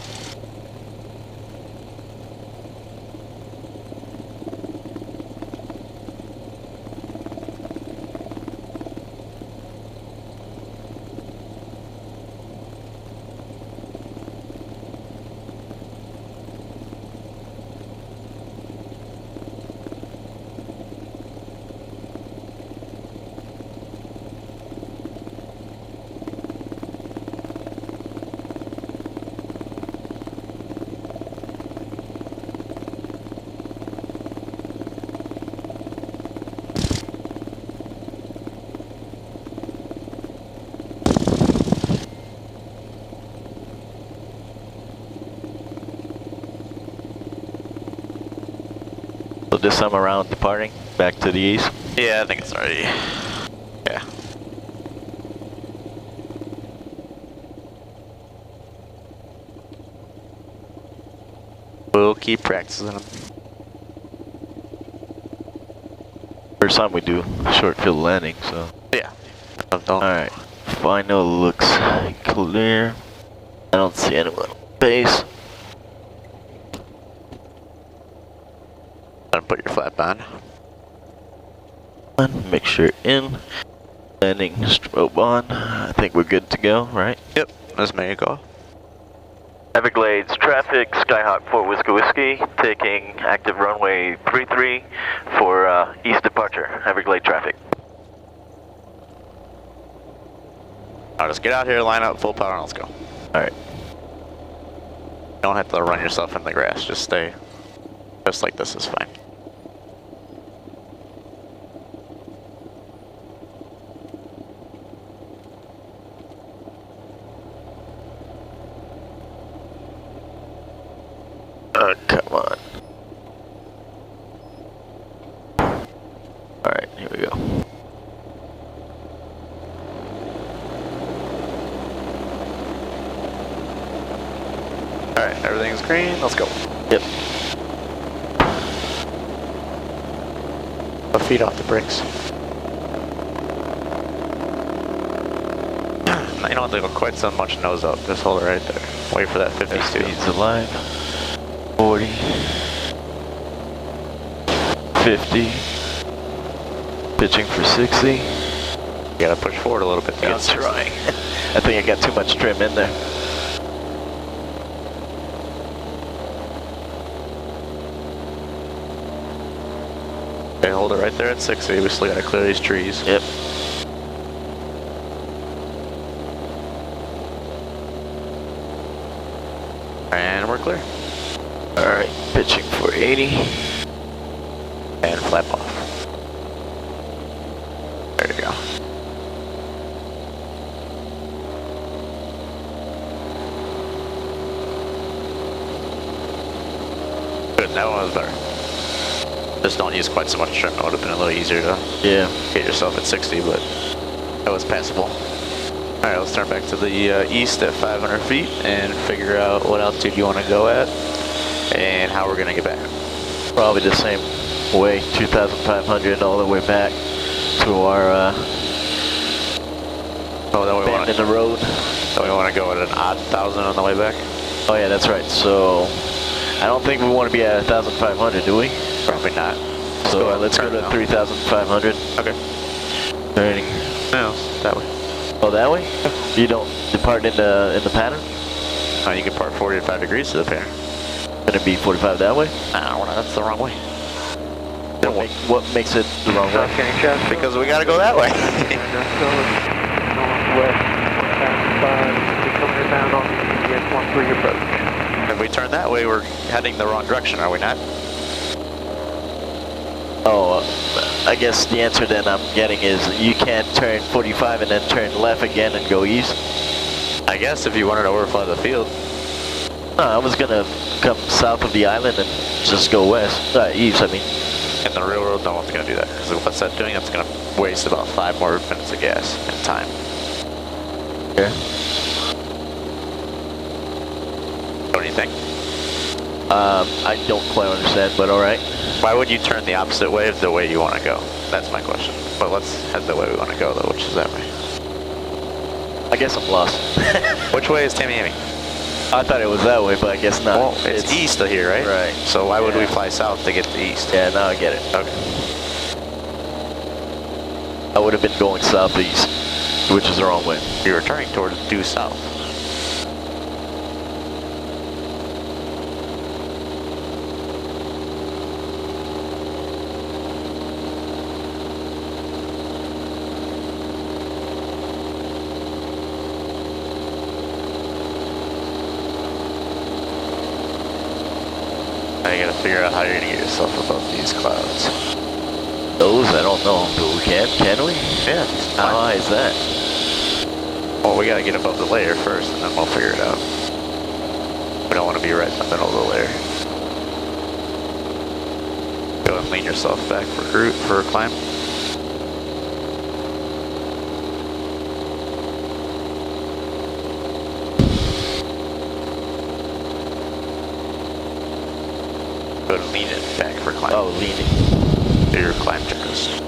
So this time around departing back to the east? Yeah, I think it's already... Yeah. We'll keep practicing them. First time we do short field landing, so. Yeah. Alright, final looks clear. I don't see anyone on base. Put your flap on. Make sure in. Landing strobe on. I think we're good to go, right? Yep. This may go. Everglades traffic, Skyhawk 4 Whiskey, taking active runway 33 for east departure, Everglades traffic. I'll just get out here, line up, full power, and let's go. Alright. You don't have to run yourself in the grass, just stay just like this is fine. Come on. Alright, here we go. Alright, everything's green, let's go. Yep. Put feet off the brakes. You don't have to go quite so much nose up, just hold it right there. Wait for that 52. Speed's alive. 40. 50. Pitching for 60. You gotta push forward a little bit to get 60. Trying. I think I got too much trim in there. Okay, hold it right there at 60. We still gotta clear these trees. Yep. And we're clear. Alright, pitching for 80. And flap off. There you go. Good, that one was better. Just don't use quite so much trim. It would have been a little easier to get yourself at 60, but that was passable. Alright, let's turn back to the east at 500 feet and figure out what altitude you want to go at and how we're going to get back. Probably the same way, 2,500 all the way back to our bend in the road. So we want to go at an odd 1,000 on the way back? Oh yeah, that's right. So I don't think we want to be at 1,500, do we? Probably not. So let's go to 3,500. Okay. Turning. No, that way. Oh, that way? You don't depart in the pattern? Oh, you can part 45 degrees to the pattern. Gonna be 45 that way? No, that's the wrong way. What makes it the wrong way? Because we gotta go that way. If we turn that way, we're heading the wrong direction, are we not? Oh, I guess the answer then I'm getting is you can't turn 45 and then turn left again and go east? I guess if you wanted to overfly the field. No, I was gonna come south of the island and just go west. East, I mean. In the real world, no one's gonna do that. Because what's that doing? That's gonna waste about 5 more minutes of gas and time. Okay. What do you think? I don't quite understand, but alright. Why would you turn the opposite way of the way you want to go? That's my question. But let's head the way we want to go, though, which is that way. I guess I'm lost. Which way is Tamiami? I thought it was that way, but I guess not. Well, it's east of here, right? Right. So why would we fly south to get to the east? Yeah, now I get it. Okay. I would have been going southeast, which is the wrong way. You were turning towards due south. Now you gotta figure out how you're gonna get yourself above these clouds. Those, I don't know. But we can we? Yeah. How high is that? Well, we gotta get above the layer first, and then we'll figure it out. We don't want to be right in the middle of the layer. Go and lean yourself back for a climb. Go and lean it back for climb. Oh, leaning. Do your climb checklist.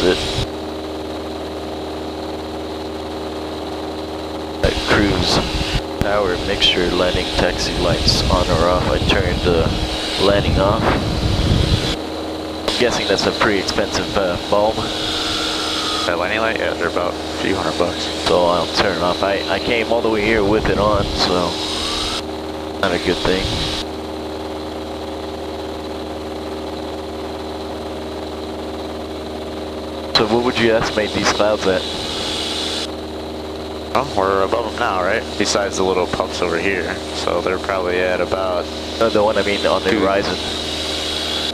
It. Cruise power mixture landing taxi lights on or off. I turned the landing off. I'm guessing that's a pretty expensive bulb. That landing light? Yeah, they're about a few $100. So I'll turn it off. I came all the way here with it on, so not a good thing. So what would you estimate these clouds at? Oh, we're above them now, right? Besides the little puffs over here. So they're probably at about... the one I mean on the horizon.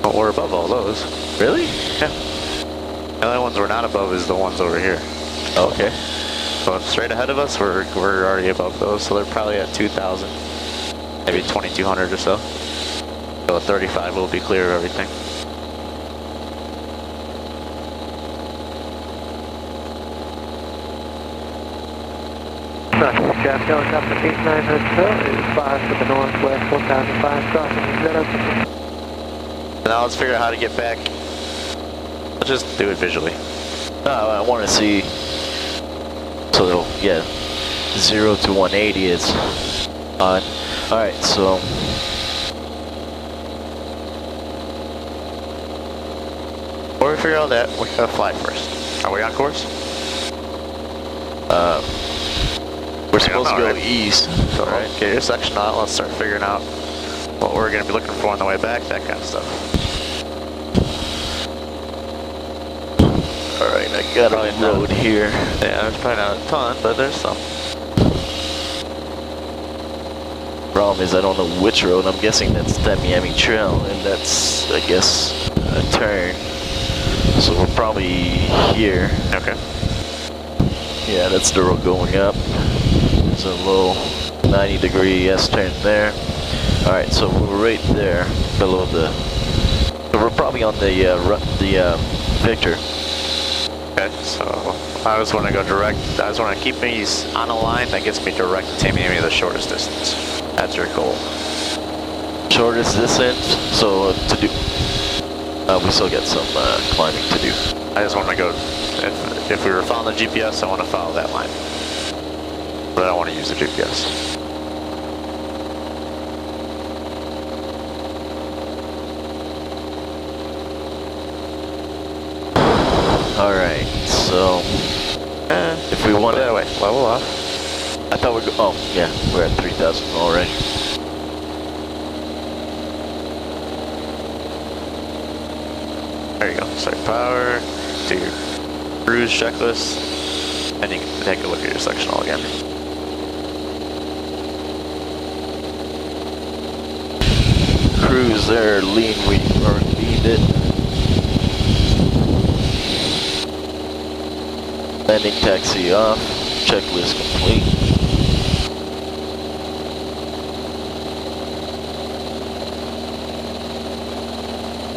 Oh, we're above all those. Really? Yeah. The only ones we're not above is the ones over here. Oh, okay. So straight ahead of us, we're already above those. So they're probably at 2,000. Maybe 2,200 or so. So at 35 will be clear of everything. Draft helicopter 89 Hotel is 5 to the northwest, 1005 crossing. Is that okay? Now let's figure out how to get back. Let's just do it visually. I want to see. So yeah, 0 to 180 is on. All right, so before we figure out that, we gotta fly first. Are we on course? We're supposed to go east. So get your section out. Let's start figuring out what we're going to be looking for on the way back, that kind of stuff. Alright, I got a road here. Yeah, there's probably not a ton, but there's some. Problem is I don't know which road. I'm guessing that's Tamiami Trail, and that's, I guess, a turn. So we're probably here. Okay. Yeah, that's the road going up. There's a little 90-degree S-turn there. Alright, so we're right there below the... So we're probably on the Victor. Okay, so I just want to go direct. I just want to keep these on a line that gets me direct to Tamiami the shortest distance. That's your goal. Shortest distance, so to do... we still got some climbing to do. I just want to go... If we were following the GPS, I want to follow that line. But I don't want to use the GPS. Alright, so if we want that way, level off. I thought we're oh yeah, we're at 3,000 already. There you go. Start power, do your cruise checklist, and you can take a look at your sectional again. Cruise there, lean, we leaned it. Landing taxi off, checklist complete.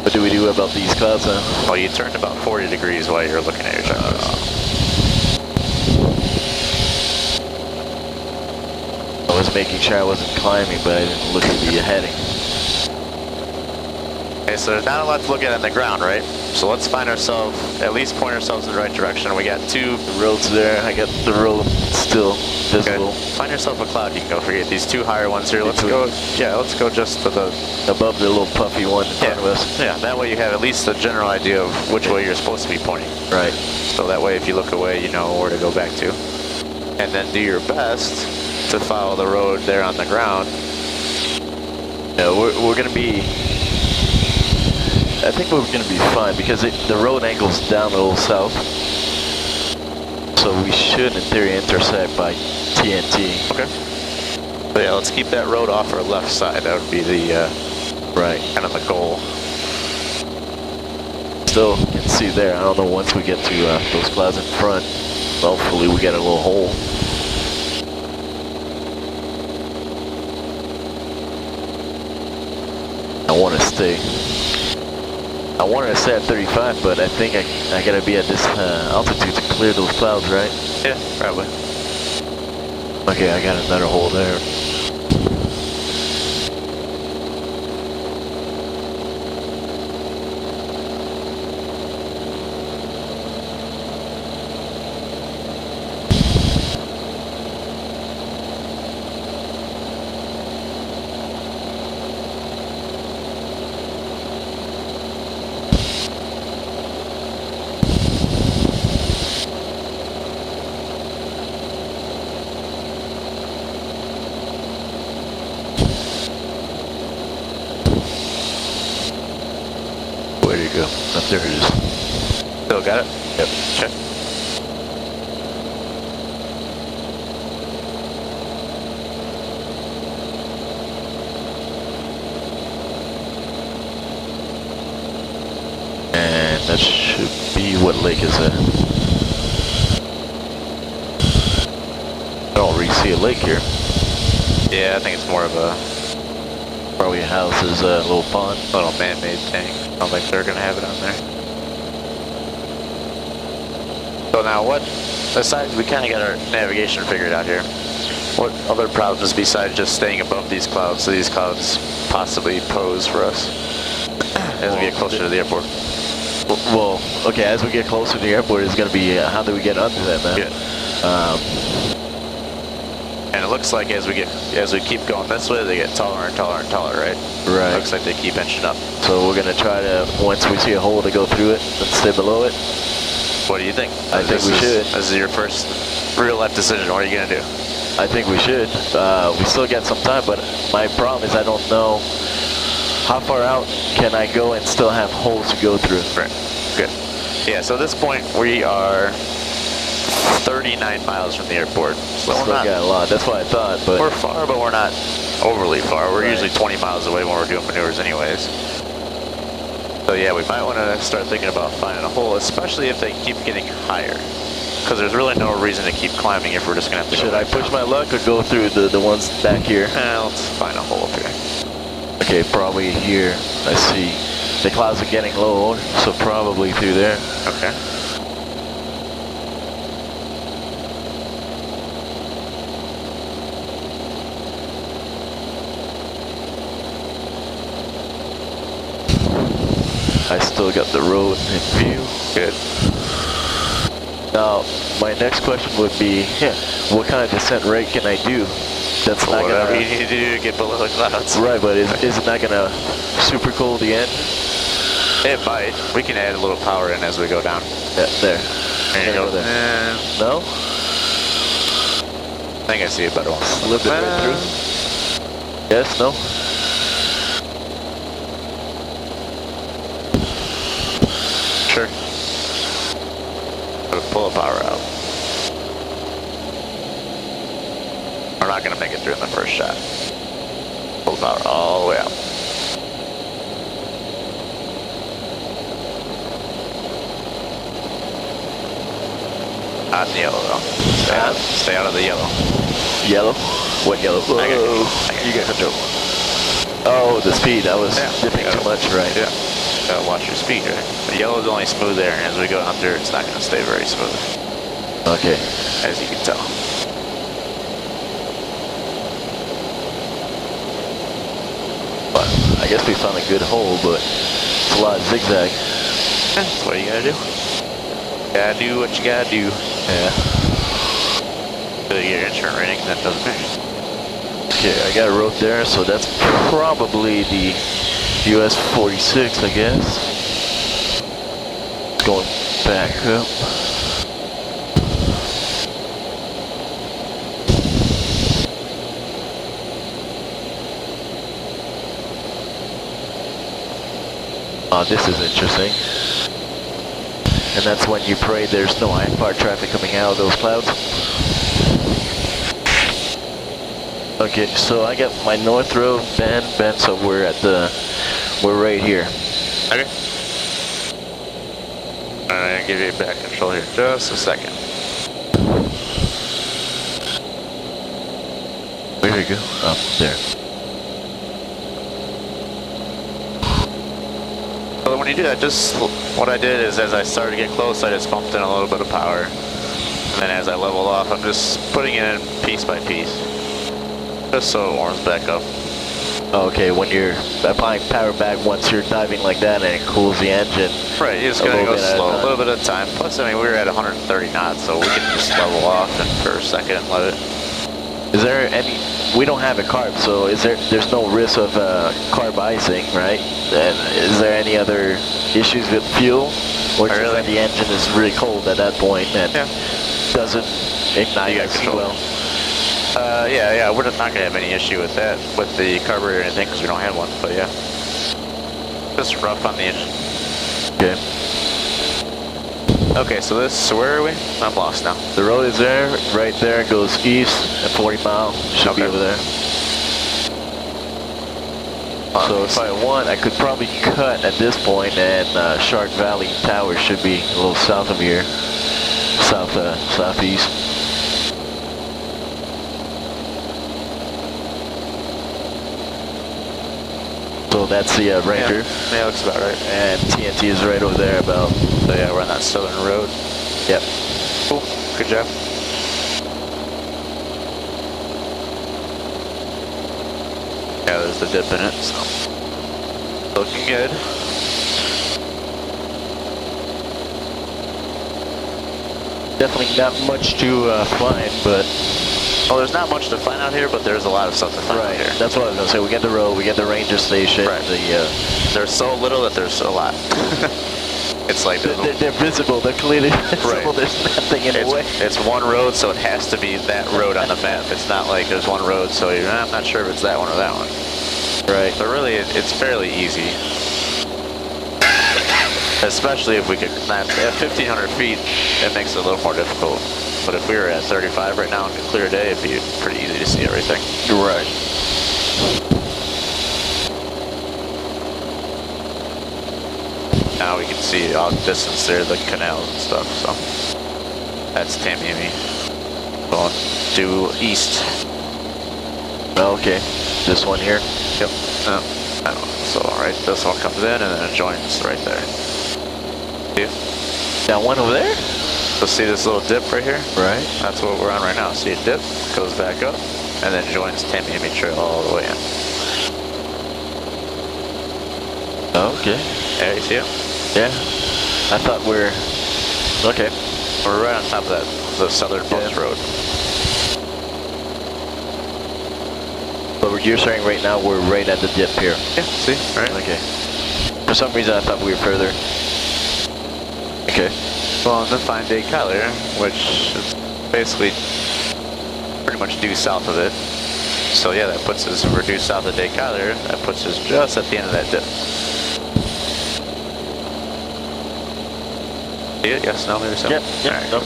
What do we do about these clouds now? Well, you turned about 40 degrees while you're looking at your checklist. I was making sure I wasn't climbing, but I didn't look at the heading. Okay, so there's not a lot to look at on the ground, right? So let's find ourselves, at least point ourselves in the right direction. We got two roads there. I got the road still visible. Okay. Find yourself a cloud you can go forget. These two higher ones here. Let's go. Yeah, let's go just to the above the little puffy one in front of us. Yeah, that way you have at least a general idea of which way you're supposed to be pointing. Right. So that way, if you look away, you know where to go back to, and then do your best to follow the road there on the ground. Yeah, we're gonna be. I think we're going to be fine because the road angles down a little south. So we should, in theory, intersect by TNT. Okay. So yeah, let's keep that road off our left side. That would be the, right, kind of the goal. Still can see there. I don't know, once we get to those clouds in front, hopefully we get a little hole. I want to stay. I wanted to stay at 35, but I think I gotta be at this altitude to clear those clouds, right? Yeah, probably. Okay, I got another hole there. There it is. Still got it? Yep. Check. And that should be what lake is that? I don't really see a lake here. Yeah, I think it's more of a Probably a house is a little pond. little man-made thing. I don't think they're gonna have it on there. So now what, besides we kind of got our navigation figured out here, what other problems besides just staying above these clouds so these clouds possibly pose for us as we get closer to the airport? Well, okay, as we get closer to the airport, it's going to be how do we get under that, man? Yeah. And it looks like as we keep going this way, they get taller and taller and taller, right? Right. Looks like they keep inching up. So we're going to try to, once we see a hole, to go through it and stay below it. What do you think? I think we should. This is your first real life decision. What are you going to do? I think we should. We still got some time, but my problem is I don't know how far out can I go and still have holes to go through. Right. Good. Yeah, so at this point we are 39 miles from the airport. So Still got a lot. That's what I thought, but we're far, but we're not overly far. We're usually 20 miles away when we're doing maneuvers anyways. So yeah, we might want to start thinking about finding a hole, especially if they keep getting higher. Because there's really no reason to keep climbing if we're just going to have to should I push my luck or go through the ones back here? Let's find a hole up here. Okay, probably here. I see. The clouds are getting low, so probably through there. Okay. I still got the road in view. Good. Now, my next question would be, what kind of descent rate can I do? That's not whatever gonna, you need to do to get below the clouds. Right, but is it not gonna super cool the end? It might. We can add a little power in as we go down. Yeah, there. There you go. There. No? I think I see a better one. Slip it right through. Yes, no? Sure. Pull the power out. We're not going to make it through in the first shot. Pull the power all the way out. Not in the yellow though. Stay out of the yellow. Yellow? What yellow? You got control. Oh, the speed. I was dipping too much, right? Yeah. Gotta watch your speed, right? The yellow is only smooth there, and as we go under, it's not going to stay very smooth. Okay. As you can tell. But I guess we found a good hole, but it's a lot of zigzag. That's what you gotta do. Gotta do what you gotta do. Yeah. So you get your insurance rating, that doesn't matter. Okay, I got a road there, so that's probably the US 46, I guess. Going back up. This is interesting. And that's when you pray there's no IFR traffic coming out of those clouds. Okay, so I got my north road bend, so we're right here. Okay. I'm gonna give you back control here just a second. Where you go? Up there. So when you do that, just what I did is as I started to get close, I just pumped in a little bit of power. And then as I level off, I'm just putting it in piece by piece. Just so it warms back up. Okay, when you're applying power back once you're diving like that and it cools the engine. Right, you're just gonna go slow, a little bit at a time. Plus, I mean, we were at 130 knots, so we can just level off and for a second and let it. Is there any, we don't have a carb, so there's no risk of carb icing, right? And is there any other issues with fuel? Or just that the engine is really cold at that point and doesn't ignite as well? Yeah, we're not gonna have any issue with that, with the carburetor or anything, because we don't have one, but yeah. Just rough on the engine. Okay. Okay, so where are we? I'm lost now. The road is there, right there. It goes east at 40 mile. Should be over there. So if I want, I could probably cut at this point, and Shark Valley Tower should be a little south of here, southeast. So that's the Ranger. Yeah, looks about right. And TNT is right over there about. So yeah, we're on that southern road. Yep. Cool. Good job. Yeah, there's the dip in it, so looking good. Definitely not much to find, but well, there's not much to find out here, but there's a lot of stuff to find out here. That's what I was gonna say. We get the road, we get the ranger station. Right. There's so little that there's a lot. It's like they're visible. They're clearly visible. Right. There's nothing in the way. It's one road, so it has to be that road on the map. It's not like there's one road, so I'm not sure if it's that one or that one. Right. But really, it's fairly easy. Especially if we could, at 1,500 feet, it makes it a little more difficult. But if we were at 35 right now on a clear day, it'd be pretty easy to see everything. Right. Now we can see out distance there, the canals and stuff, so. That's Tamiami. Going due east. Okay. This one here? Yep. So, right, this one comes in and then it joins right there. See? That one over there? So see this little dip right here? Right. That's what we're on right now. See a dip, goes back up, and then joins Tamiami Trail all the way in. Okay. Yeah, you see it? Yeah. I thought we're... Okay. We're right on top of that, the southernmost road. But you're saying right now we're right at the dip here? Yeah, see? Right. Okay. For some reason I thought we were further. Okay. Well, and then find Day Kyler, which is basically pretty much due south of it. So yeah, that puts us, we're due south of Day Kyler, that puts us just at the end of that dip. See it? Yes, no, maybe so? Yep, Right. no.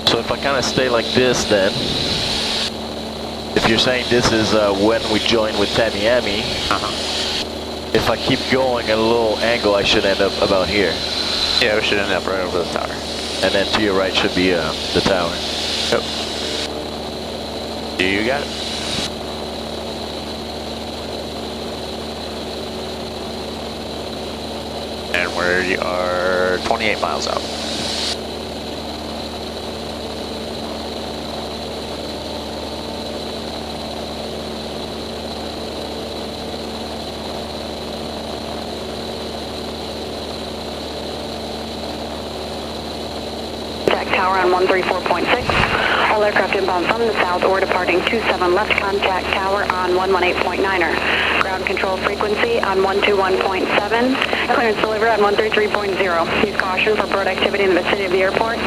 So if I kind of stay like this then, if you're saying this is when we join with Tamiami, if I keep going at a little angle, I should end up about here. Yeah, we should end up right over the tower. And then to your right should be the tower. Yep. You got it. And we are 28 miles out. Tower on 134.6. All aircraft inbound from the south or departing 27 left, contact tower on 118.9er. Ground control frequency on 121.7. Clearance delivered on 133.0. Use caution for bird activity in the vicinity of the airport.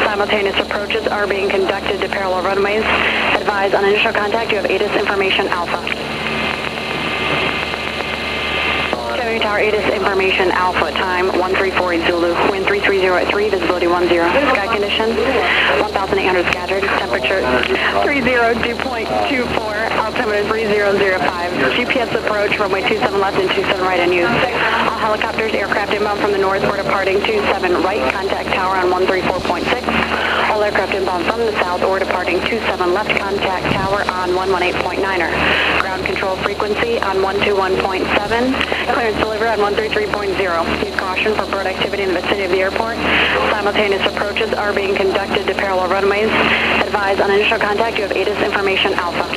Simultaneous approaches are being conducted to parallel runways. Advise on initial contact you have ATIS information Alpha. Tower ATIS information Alpha, time 134 Zulu, wind 330 at 3, visibility 10. Sky conditions 1,800 scattered, temperature 30, dew point 24, altimeter 3005. GPS approach, runway 27 left and 27 right in use. All helicopters, aircraft inbound from the north or departing 27 right, contact tower on 134.6. All aircraft inbound from the south or departing 27 left, contact tower on 118.9er. Ground control frequency on 121.7. Clearance delivered on 133.0. Use caution for bird activity in the vicinity of the airport. Simultaneous approaches are being conducted to parallel runways. Advise on initial contact you have ATIS information Alpha.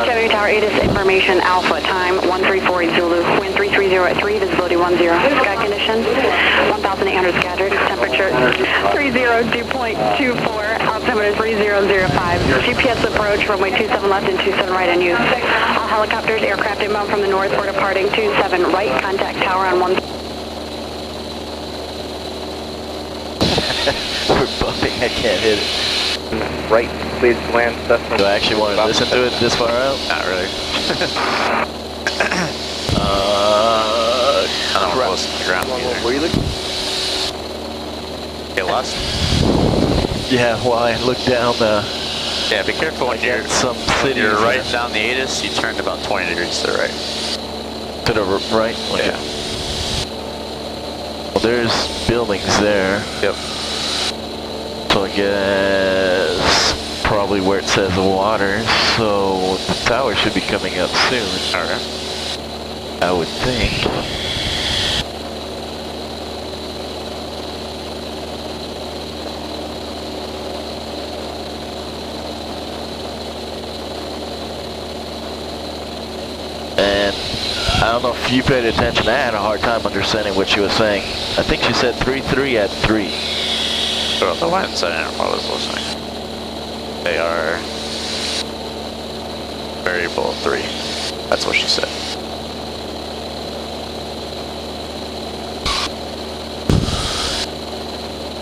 Chevy Tower ATIS information Alpha, time 134 Zulu, wind 330 at 3, visibility 10. Sky conditions 1,800 scattered, temperature 30, dew point 24, altimeter 3005. GPS approach, runway 27 left and 27 right in use. All helicopters, aircraft inbound from the north or departing 27 right, contact tower on 1. We're bumping, I can't hit it. Right, please land Cessna. Do I actually want to listen to it this far out? Not really. close to the ground either. Were you looking? Get lost? Yeah, well, I looked down Yeah, be careful when you're right down the ATIS, you turn about 20 degrees to the right. To the right? Okay. Yeah. Well, there's buildings there. Yep. So I guess probably where it says water, so the tower should be coming up soon. Alright. I would think. And I don't know if you paid attention, I had a hard time understanding what she was saying. I think she said 3-3 at 3. Well, the lines I didn't know what I was listening. They are variable 3. That's what she said.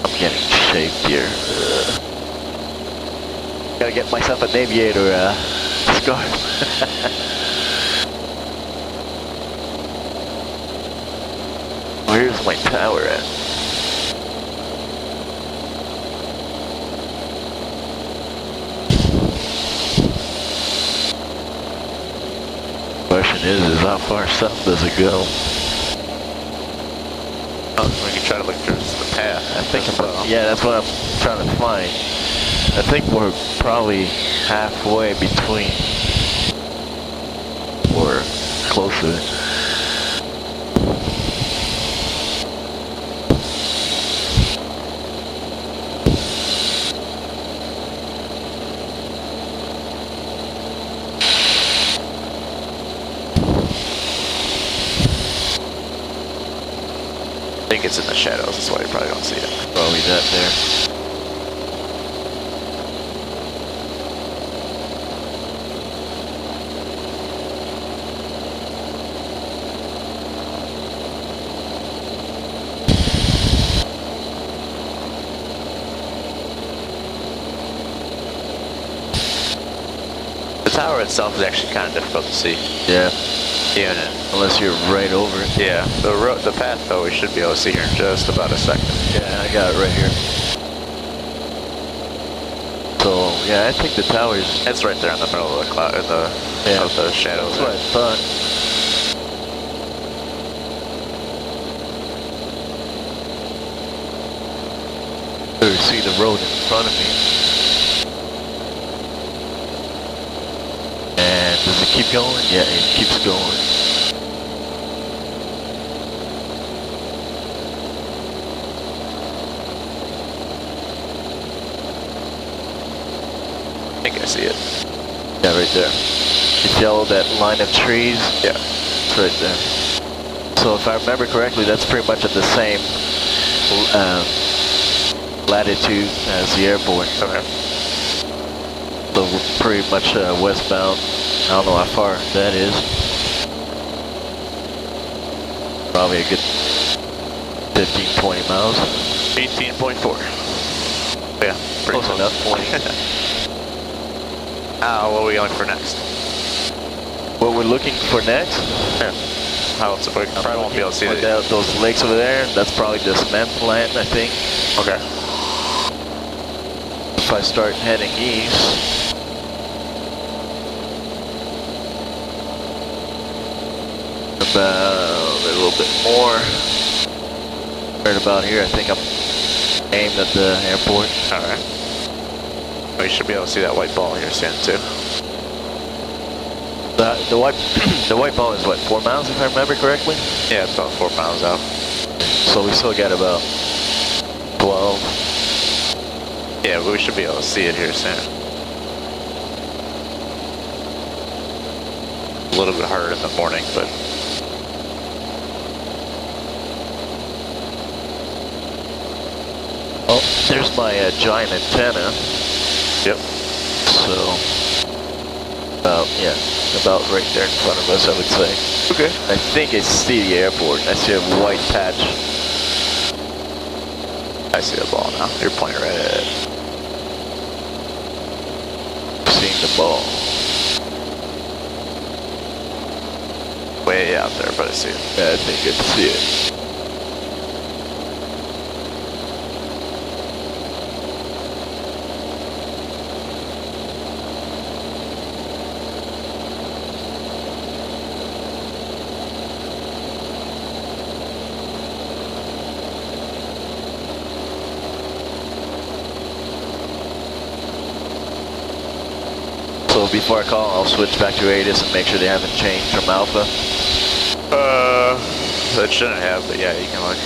I'm getting shaped here. Gotta get myself an aviator scarf. Where's my tower at? Question is how far south does it go? Oh, we can try to look through the path. I think yeah, that's what I'm trying to find. I think we're probably halfway between, or close to it. I think it's in the shadows, that's why you probably don't see it. Probably that there. The tower itself is actually kind of difficult to see. Yeah. Even unless you're right over it. Yeah, the path though we should be able to see here in just about a second. Yeah, I got it right here. So yeah, I think the tower's. It's right there in the middle of the cloud, of the shadows. That's what I thought. You see the road in front of me. And does it keep going? Yeah, it keeps going. I think I see it. Yeah, right there. You follow that line of trees? Yeah. It's right there. So if I remember correctly, that's pretty much at the same latitude as the airport. Okay. So we're pretty much westbound. I don't know how far that is. Probably a good 15, 20 miles. 18.4. Yeah, pretty close enough. 20. What are we going for next? What we're looking for next? Yeah. How else? We probably won't be able to see those lakes over there. That's probably the cement plant, I think. Okay. If I start heading east, about a little bit more. Right about here, I think I'm aimed at the airport. Alright. We should be able to see that white ball here soon too. The white ball is what, 4 miles if I remember correctly? Yeah, it's about 4 miles out. So we still got about 12. Yeah, but we should be able to see it here soon. A little bit harder in the morning, but oh, there's my giant antenna. Yep. So about right there in front of us, I would say. Okay. I think I see the airport. I see a white patch. I see the ball now. You're pointing right at it. Seeing the ball. Way out there, but I see it. Yeah, I think I see it. So before I call, I'll switch back to ATIS and make sure they haven't changed from Alpha. That shouldn't have, but yeah, you can look.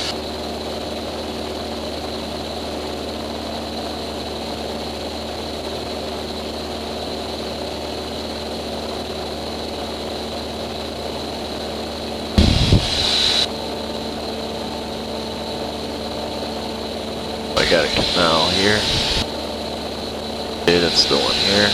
I got a canal here. Okay, that's the one here.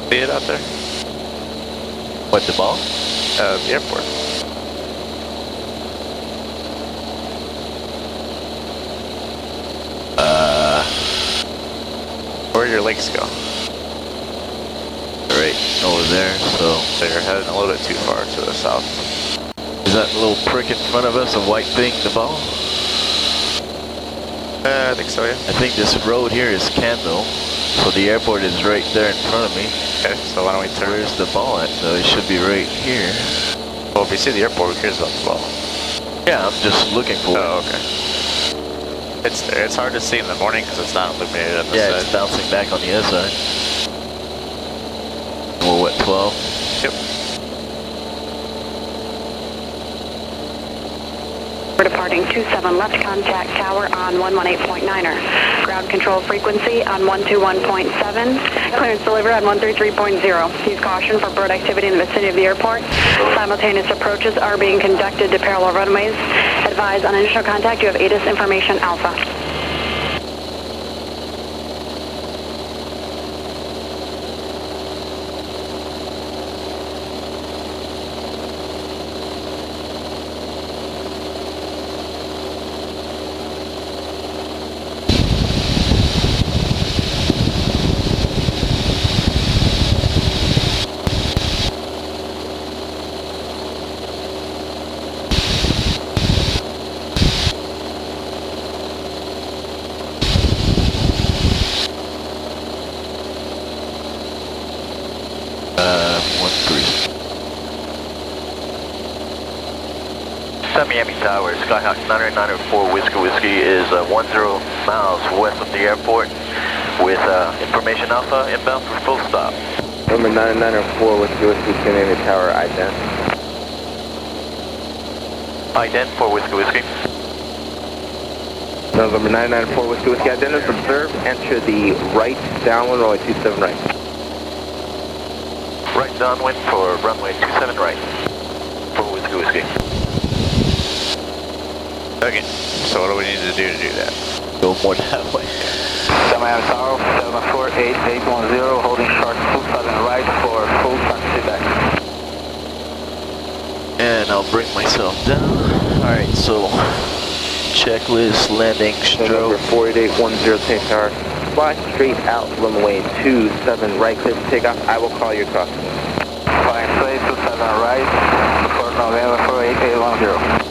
See it out there? What, the ball? The airport. Where do your legs go? Right over there, so. They're heading a little bit too far to the south. Is that little prick in front of us, a white thing, the ball? I think so, yeah. I think this road here is Kendall, so the airport is right there in front of me. Okay, so why don't we turn? Where's the ball at? So it should be right here. Well, if you see the airport, who cares about the ball? Yeah, I'm just looking for it. Oh, okay. It's there. It's hard to see in the morning because it's not illuminated on the Yeah, side. it's bouncing back on the other side. We're what, 12? Yep. We're departing 27 left, contact tower on 118.9er. Ground control frequency on 121.7. Clearance delivered on 133.0. Use caution for bird activity in the vicinity of the airport. Simultaneous approaches are being conducted to parallel runways. Advise on initial contact, you have ATIS information Alpha. Miami Tower, Skyhawk 9904 Whiskey is 10 miles west of the airport with information Alpha inbound for full stop. Number 9904 Whiskey, Miami Tower, Ident. Ident for Whiskey. Number 994 Whiskey, Ident is observed. Enter the right downwind, runway 27 right. Right downwind for runway 27 right for Whiskey. Okay, so what do we need to do that? Go more that way. Miami Tower, 748-810, holding short full southern right for full taxi back. And I'll bring myself down. Alright, so checklist, landing, stroke. Number 48810 St. Tower. Fly straight out, runway 27 right, clear for takeoff. I will call your crossing. Flying straight 27 right, for November 48810.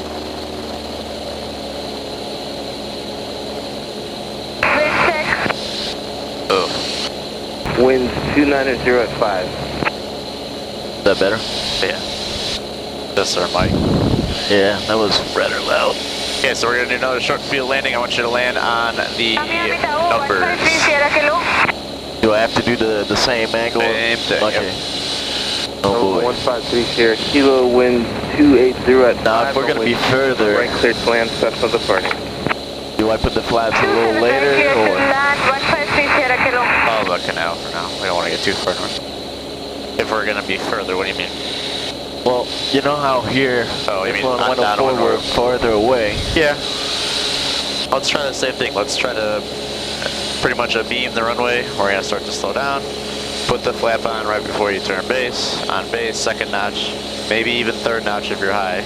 Winds 290 at 5. Is that better? Yeah. That's our mic. Yeah, that was rather loud. Okay, so we're going to do another short field landing. I want you to land on the numbers. Do I have to do the same angle? Same thing, okay. yep. Oh boy. 153 Sierra Kilo, wind 280 at 5. Now if we're going to be further, right clear to land, Cessna departing. do I put the flaps a little later or? Follow the canal for now. We don't want to get too far north. If we're going to be further, what do you mean? Well, you know how here, Oh, you mean on on 104 we're farther away. Yeah. Let's try the same thing. Let's try to pretty much beam the runway. We're going to start to slow down. Put the flap on right before you turn base. On base, second notch, maybe even third notch if you're high.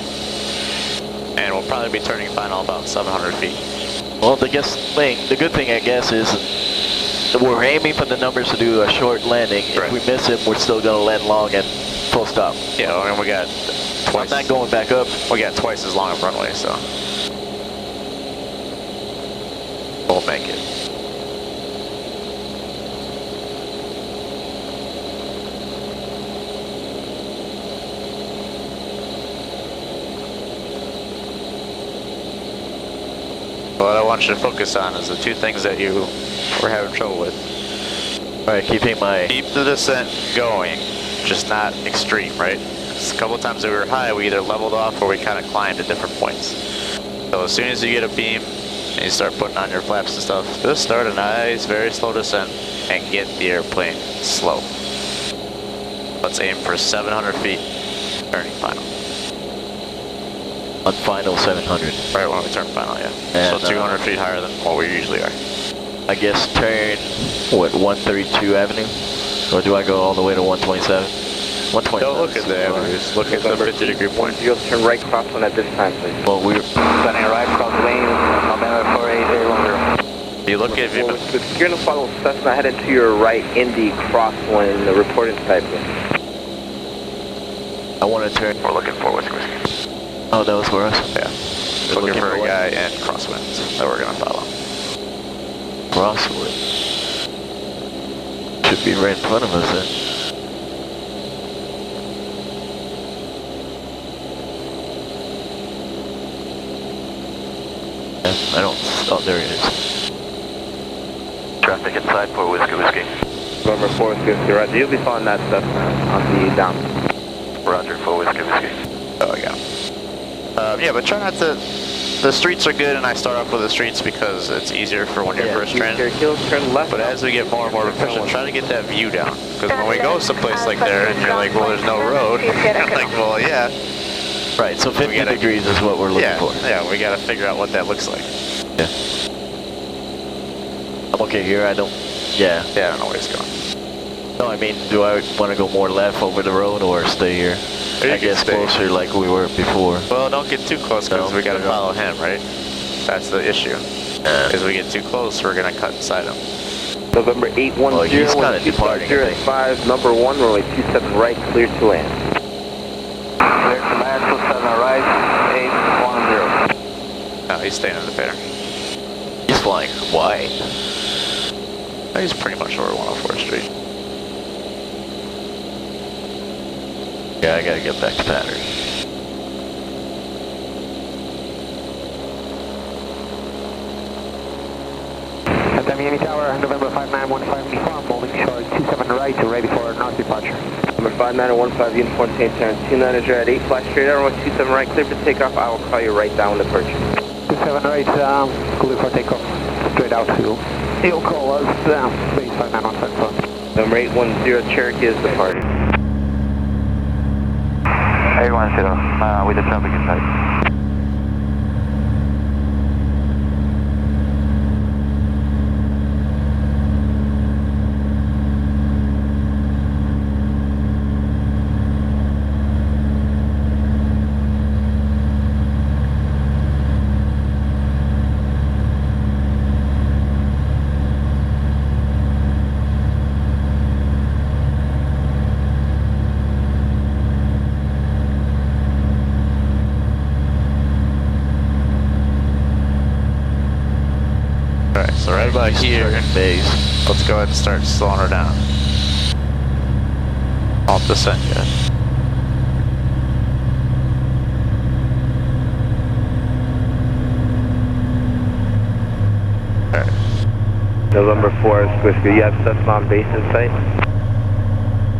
And we'll probably be turning final about 700 feet. Well, the good thing I guess is we're aiming for the numbers to do a short landing. If we miss it, we're still going to land long and full stop. Yeah, and we got twice. I'm not going back up. We got twice as long of runway, so we'll make it. want you to focus on is the two things that you were having trouble with. Alright, keep the descent going, just not extreme, right? A couple of times that we were high, we either leveled off or we kind of climbed at different points. So as soon as you get a beam and you start putting on your flaps and stuff, just start a nice, very slow descent and get the airplane slow. Let's aim for 700 feet, turning final. On final 700. Right when we turn final, yeah. And, so 200 feet higher than what we usually are. I guess turn, what, 132 Avenue? Or do I go all the way to 127? 127. Don't look at the avenues, look at the 50-degree point. You'll turn right crosswind at this time, please. Well, we're Turning right, crosswind, November 48010. You look at You're going to follow Cessna headed to your right, Indy crosswind, the reporting type. I want to turn. We're looking for Whiskey. Oh, that was for us? Yeah. We're looking for a guy in crosswinds that we're going to follow. Crosswind. Should be right in front of us then. I don't. Oh, there it is. Traffic inside for Whiskey. November 4 Whiskey, Roger. You'll be following that stuff on the down. Roger, for Whiskey. Oh, I got him. Yeah, but try not to. The streets are good, and I start off with the streets because it's easier for when you're first training. Turn left. But as we get more and more proficient, try to get that view down. Because when we go someplace like there, and you're like, well, there's no road. I'm like, well, yeah. Right, so 50 degrees is what we're looking for. Yeah, we got to figure out what that looks like. Yeah. I'm okay here, I don't. Yeah. Yeah, I don't know where it's going. No, I mean, do I want to go more left over the road or stay here? I guess closer like we were before. Well, don't get too close because we got to follow him, right? That's the issue. Because we get too close, we're going to cut inside him. November 810, well, he's kind of departing, 05, number 1, runway 27 right, clear to land. Clear to land, 27 right, 810. No, he's staying in the fair. He's flying wide. He's pretty much over 104th Street. Yeah, I gotta get back to pattern. Tamiami Tower, November 5915 uniform, holding short 27 right, ready for north departure. Number 5915 uniform, St. Terrence 29 is at 8, fly straight out, runway 27 right, clear for takeoff. I will call you right down when departure. 27 right, clear for takeoff, straight out to. He'll call us, base 5915. Number 810, Cherokee is departing. 810, with the traffic inside. So right about here, base. Let's go ahead and start slowing her down. Off descent yet. Alright. November 4 Whiskey, you have Cessna on base in sight?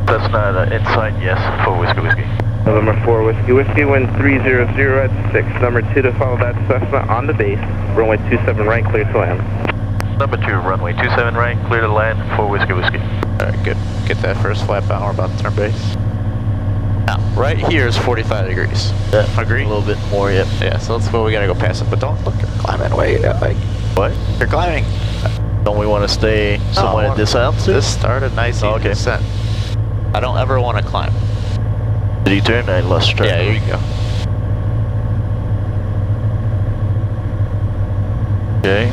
Cessna in sight, yes, for Whiskey. November 4 Whiskey, wind 300 at 6. Number 2 to follow that Cessna on the base. Runway 27 right, clear to land. Number 2, runway 27 right, clear to land for Whiskey. Alright, good. Get that first flap out, we're about to turn base. Now, right here is 45 degrees. Yeah, agree? A little bit more, yep. Yeah, so that's what we gotta go past it, but don't look, you're climbing away, like... What? You're climbing. Don't we want to stay somewhat at this altitude? Just start a nice easy descent. I don't ever want to climb. Did you turn? I lost track. Yeah, here you go. Okay.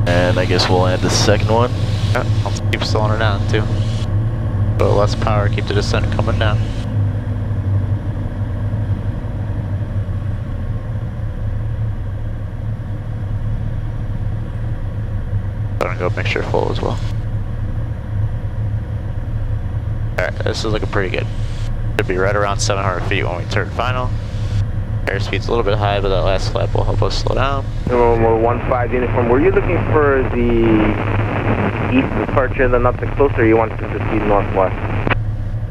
And I guess we'll add the second one. Yeah, I'll keep slowing her down too. A little less power, keep the descent coming down. I'm gonna go make sure full as well. Alright, this is looking pretty good. Should be right around 700 feet when we turn final. Airspeed's a little bit high, but that last flap will help us slow down. November 15 uniform. Were you looking for the east departure and then up to closer, or you wanted to proceed northwest?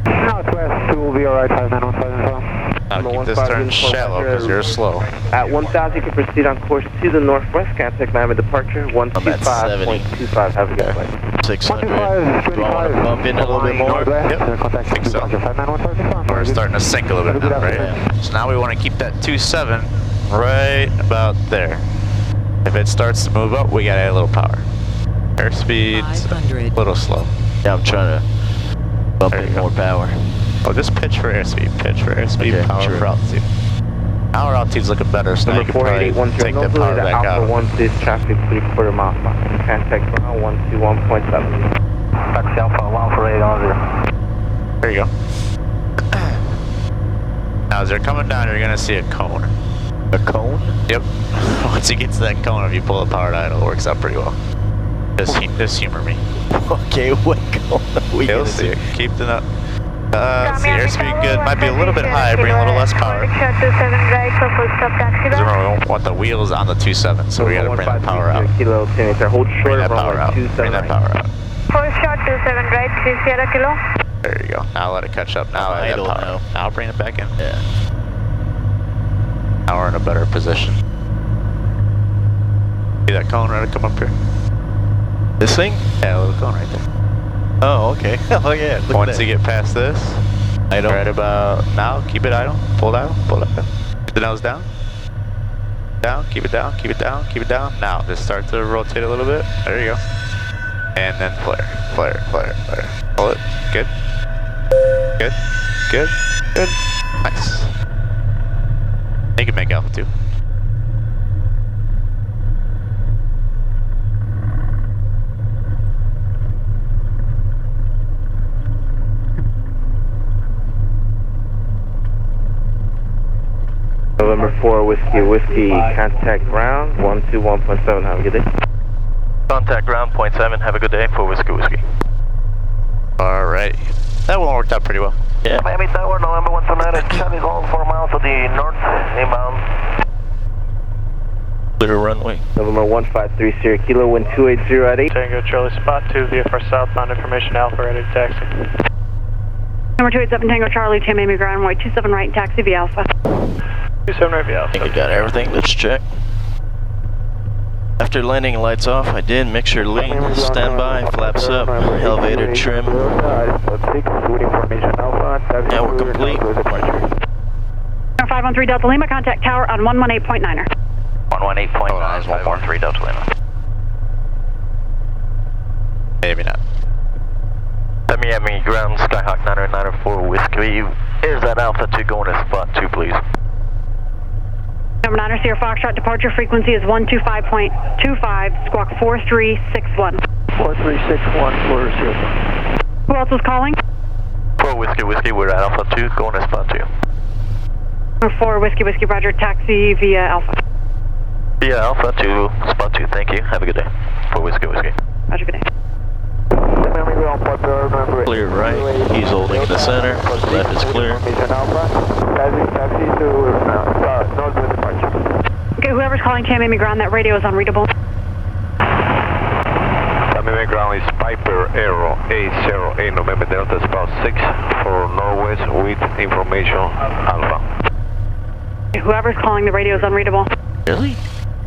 Northwest, 2 will be alright, 5915. Now keep this turn shallow because you're slow. At 1000, you can proceed on course to the northwest. Contact Miami departure 125.25. Have a good flight. 600. Do I want to bump in a little bit more? Yep. I think so. We're starting to sink a little bit now, right? Yeah. So now we want to keep that 27 right about there. If it starts to move up, we got to add a little power. Airspeed's a little slow. Yeah, I'm trying to bump in more power. Oh, just pitch for airspeed. Pitch for airspeed, okay, power for altitude. Our altitude's looking better, so now you can probably take that power back out. Alpha 1 is traffic 3/4 miles per hour. Contact ground 121.7. Taxi Alpha 14810. There you go. Now, as they're coming down, you're going to see a cone. A cone? Yep. Once you get to that cone, if you pull the power to idle, it works out pretty well. Just humor me. Okay, what cone are we You'll see it. Keep the nut. See, airspeed good. Might be a little bit high, bring a little less power. Because remember, we don't want the wheels on the 27, so we gotta bring that power out. Bring that power out. Bring that power out. First shot 27 right, 3 Sierra Kilo. There you go. Now let it catch up. Now I have power. Now bring it back in. Yeah. Now we're in a better position. See that cone right to come up here? This thing? Yeah, a little cone right there. Oh, okay. Oh, yeah. Once you get past this, idle. Right about now, keep it idle. Pull it idle. Pull it idle. Keep the nose down. Down. Keep it down. Keep it down. Keep it down. Now, just start to rotate a little bit. There you go. And then flare. Flare. Flare. Flare. Pull it. Good. Good. Good. Good. Nice. You can make alpha too. November 4 Whiskey, contact ground 121.7. Have a good day. Contact ground, 0.7. Have a good day for Whiskey. Alright. That one worked out pretty well. Yeah. Miami Tower, November 179, Charlie going 4 miles to the north, inbound. Clear runway. November 153 Sierra Kilo, wind 280 at 8. Tango Charlie Spot 2, VFR southbound information Alpha, ready to taxi. Number 287 Tango Charlie, Tamiami ground, runway 27 right, taxi via Alpha. 27 right via Alpha. I think I got everything. Let's check. After landing lights off, I did mixture lean, standby, flaps up, elevator trim. Now we're complete. Number 513 Delta Lima, contact tower on 118.9er. 118.9 is 113 Delta Lima. Maybe not. Miami ground, Skyhawk 904 Whiskey. Is that Alpha 2 going to spot 2, please? Number 9er Sierra Foxtrot, departure frequency is 125.25, squawk 4361. 4361 for Sierra. Who else is calling? 4 Whiskey, we're at Alpha 2, going to spot 2. Number 4 Whiskey, Roger, taxi via Alpha. Via Alpha 2, spot 2, thank you. Have a good day. 4 Whiskey. Roger, good day. Clear right, he's holding in the center, left is clear. Okay, whoever's calling Tamiami ground, that radio is unreadable. Tamiami ground is Piper Aero 808 November Delta Spout 6 for Northwest with information Alpha. Okay, whoever's calling, the radio is unreadable. Really?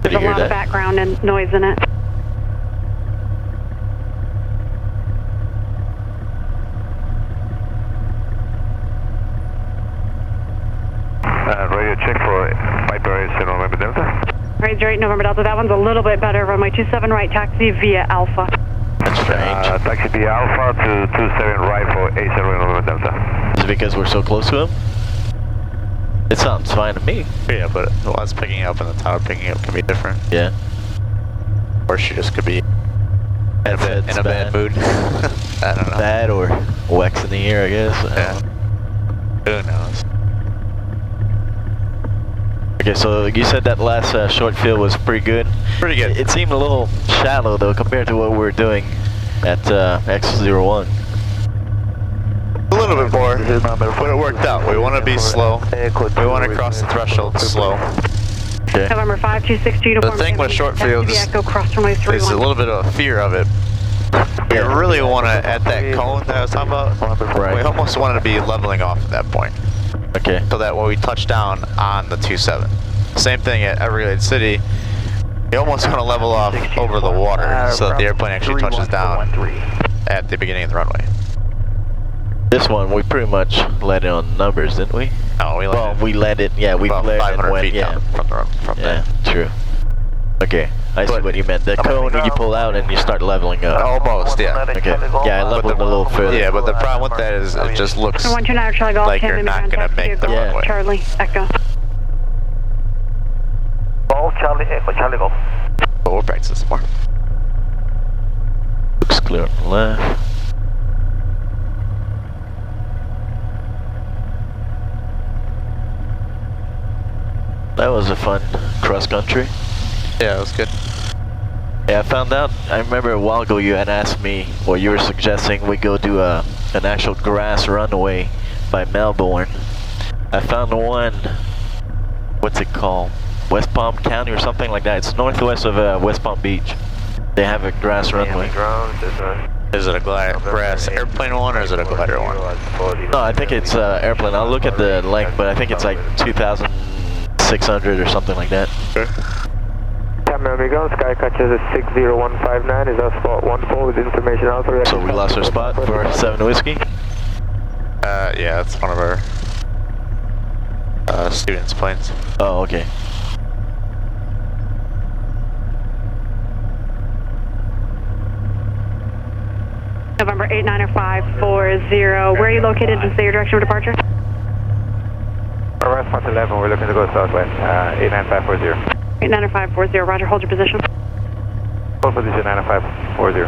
There's a lot of background and noise in it. Radio check for Piper 8 November Delta. Radio 8 November Delta, that one's a little bit better. Runway 27 right, taxi via Alpha. That's strange. Taxi via Alpha to 27 right for 80 November Delta. Is it because we're so close to him? It sounds fine to me. Yeah, but the one's picking up and the tower picking up can be different. Yeah. Or she just could be in a bad mood. I don't know. Bad or wax in the ear, I guess. Yeah. Who knows? Okay, so you said that last short field was pretty good. Pretty good. It seemed a little shallow though compared to what we were doing at X01. A little little bit more, but it worked out. We want to be slow. We want to cross the threshold slow. Okay. November 526 uniform. The thing with short fields is Echo cross runway 31. a little bit of a fear of it. We really want to, at that cone that I was talking about, we almost wanted to be leveling off at that point. Okay. So that when we touch down on the 27. Same thing at Everglades City. You almost want to level off over the water so that the airplane actually touches down at the beginning of the runway. This one, we pretty much let it on numbers, didn't we? Oh, we let we let it, yeah, we about flared 500 and went, feet down from there. True. Okay, I see what you meant. The cone, you pull out and you start leveling up. Almost, yeah. Okay, yeah, I leveled a little further. Yeah, but the problem with that is it just looks like you're not going to make the runway. Charlie, Echo. Golf, Charlie, Echo, Charlie, Golf. But we'll practice some more. Looks clear on the left. That was a fun cross country. Yeah, it was good. Yeah, I found out, I remember a while ago you had asked me, or you were suggesting we go do an actual grass runway by Melbourne. I found one, what's it called? West Palm County or something like that. It's northwest of West Palm Beach. They have a grass runway. Is it a grass airplane one or is it a glider one? No, I think it's airplane. I'll look at the length, but I think it's like 2,600 or something like that. Okay. KTMB ground, sky catches at 60159, is our spot 14 with information alpha. So we lost our spot for 7 Whiskey? Yeah, that's one of our students' planes. Oh, okay. November 89540. Where are you located and say your direction of departure? Response 11, we're looking to go southwest, 89540. 89540, roger, hold your position. Hold position 99540.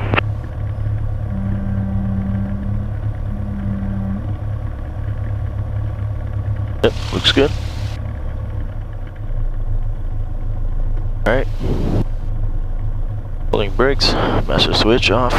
Yep, looks good. Alright. Holding brakes, master switch off.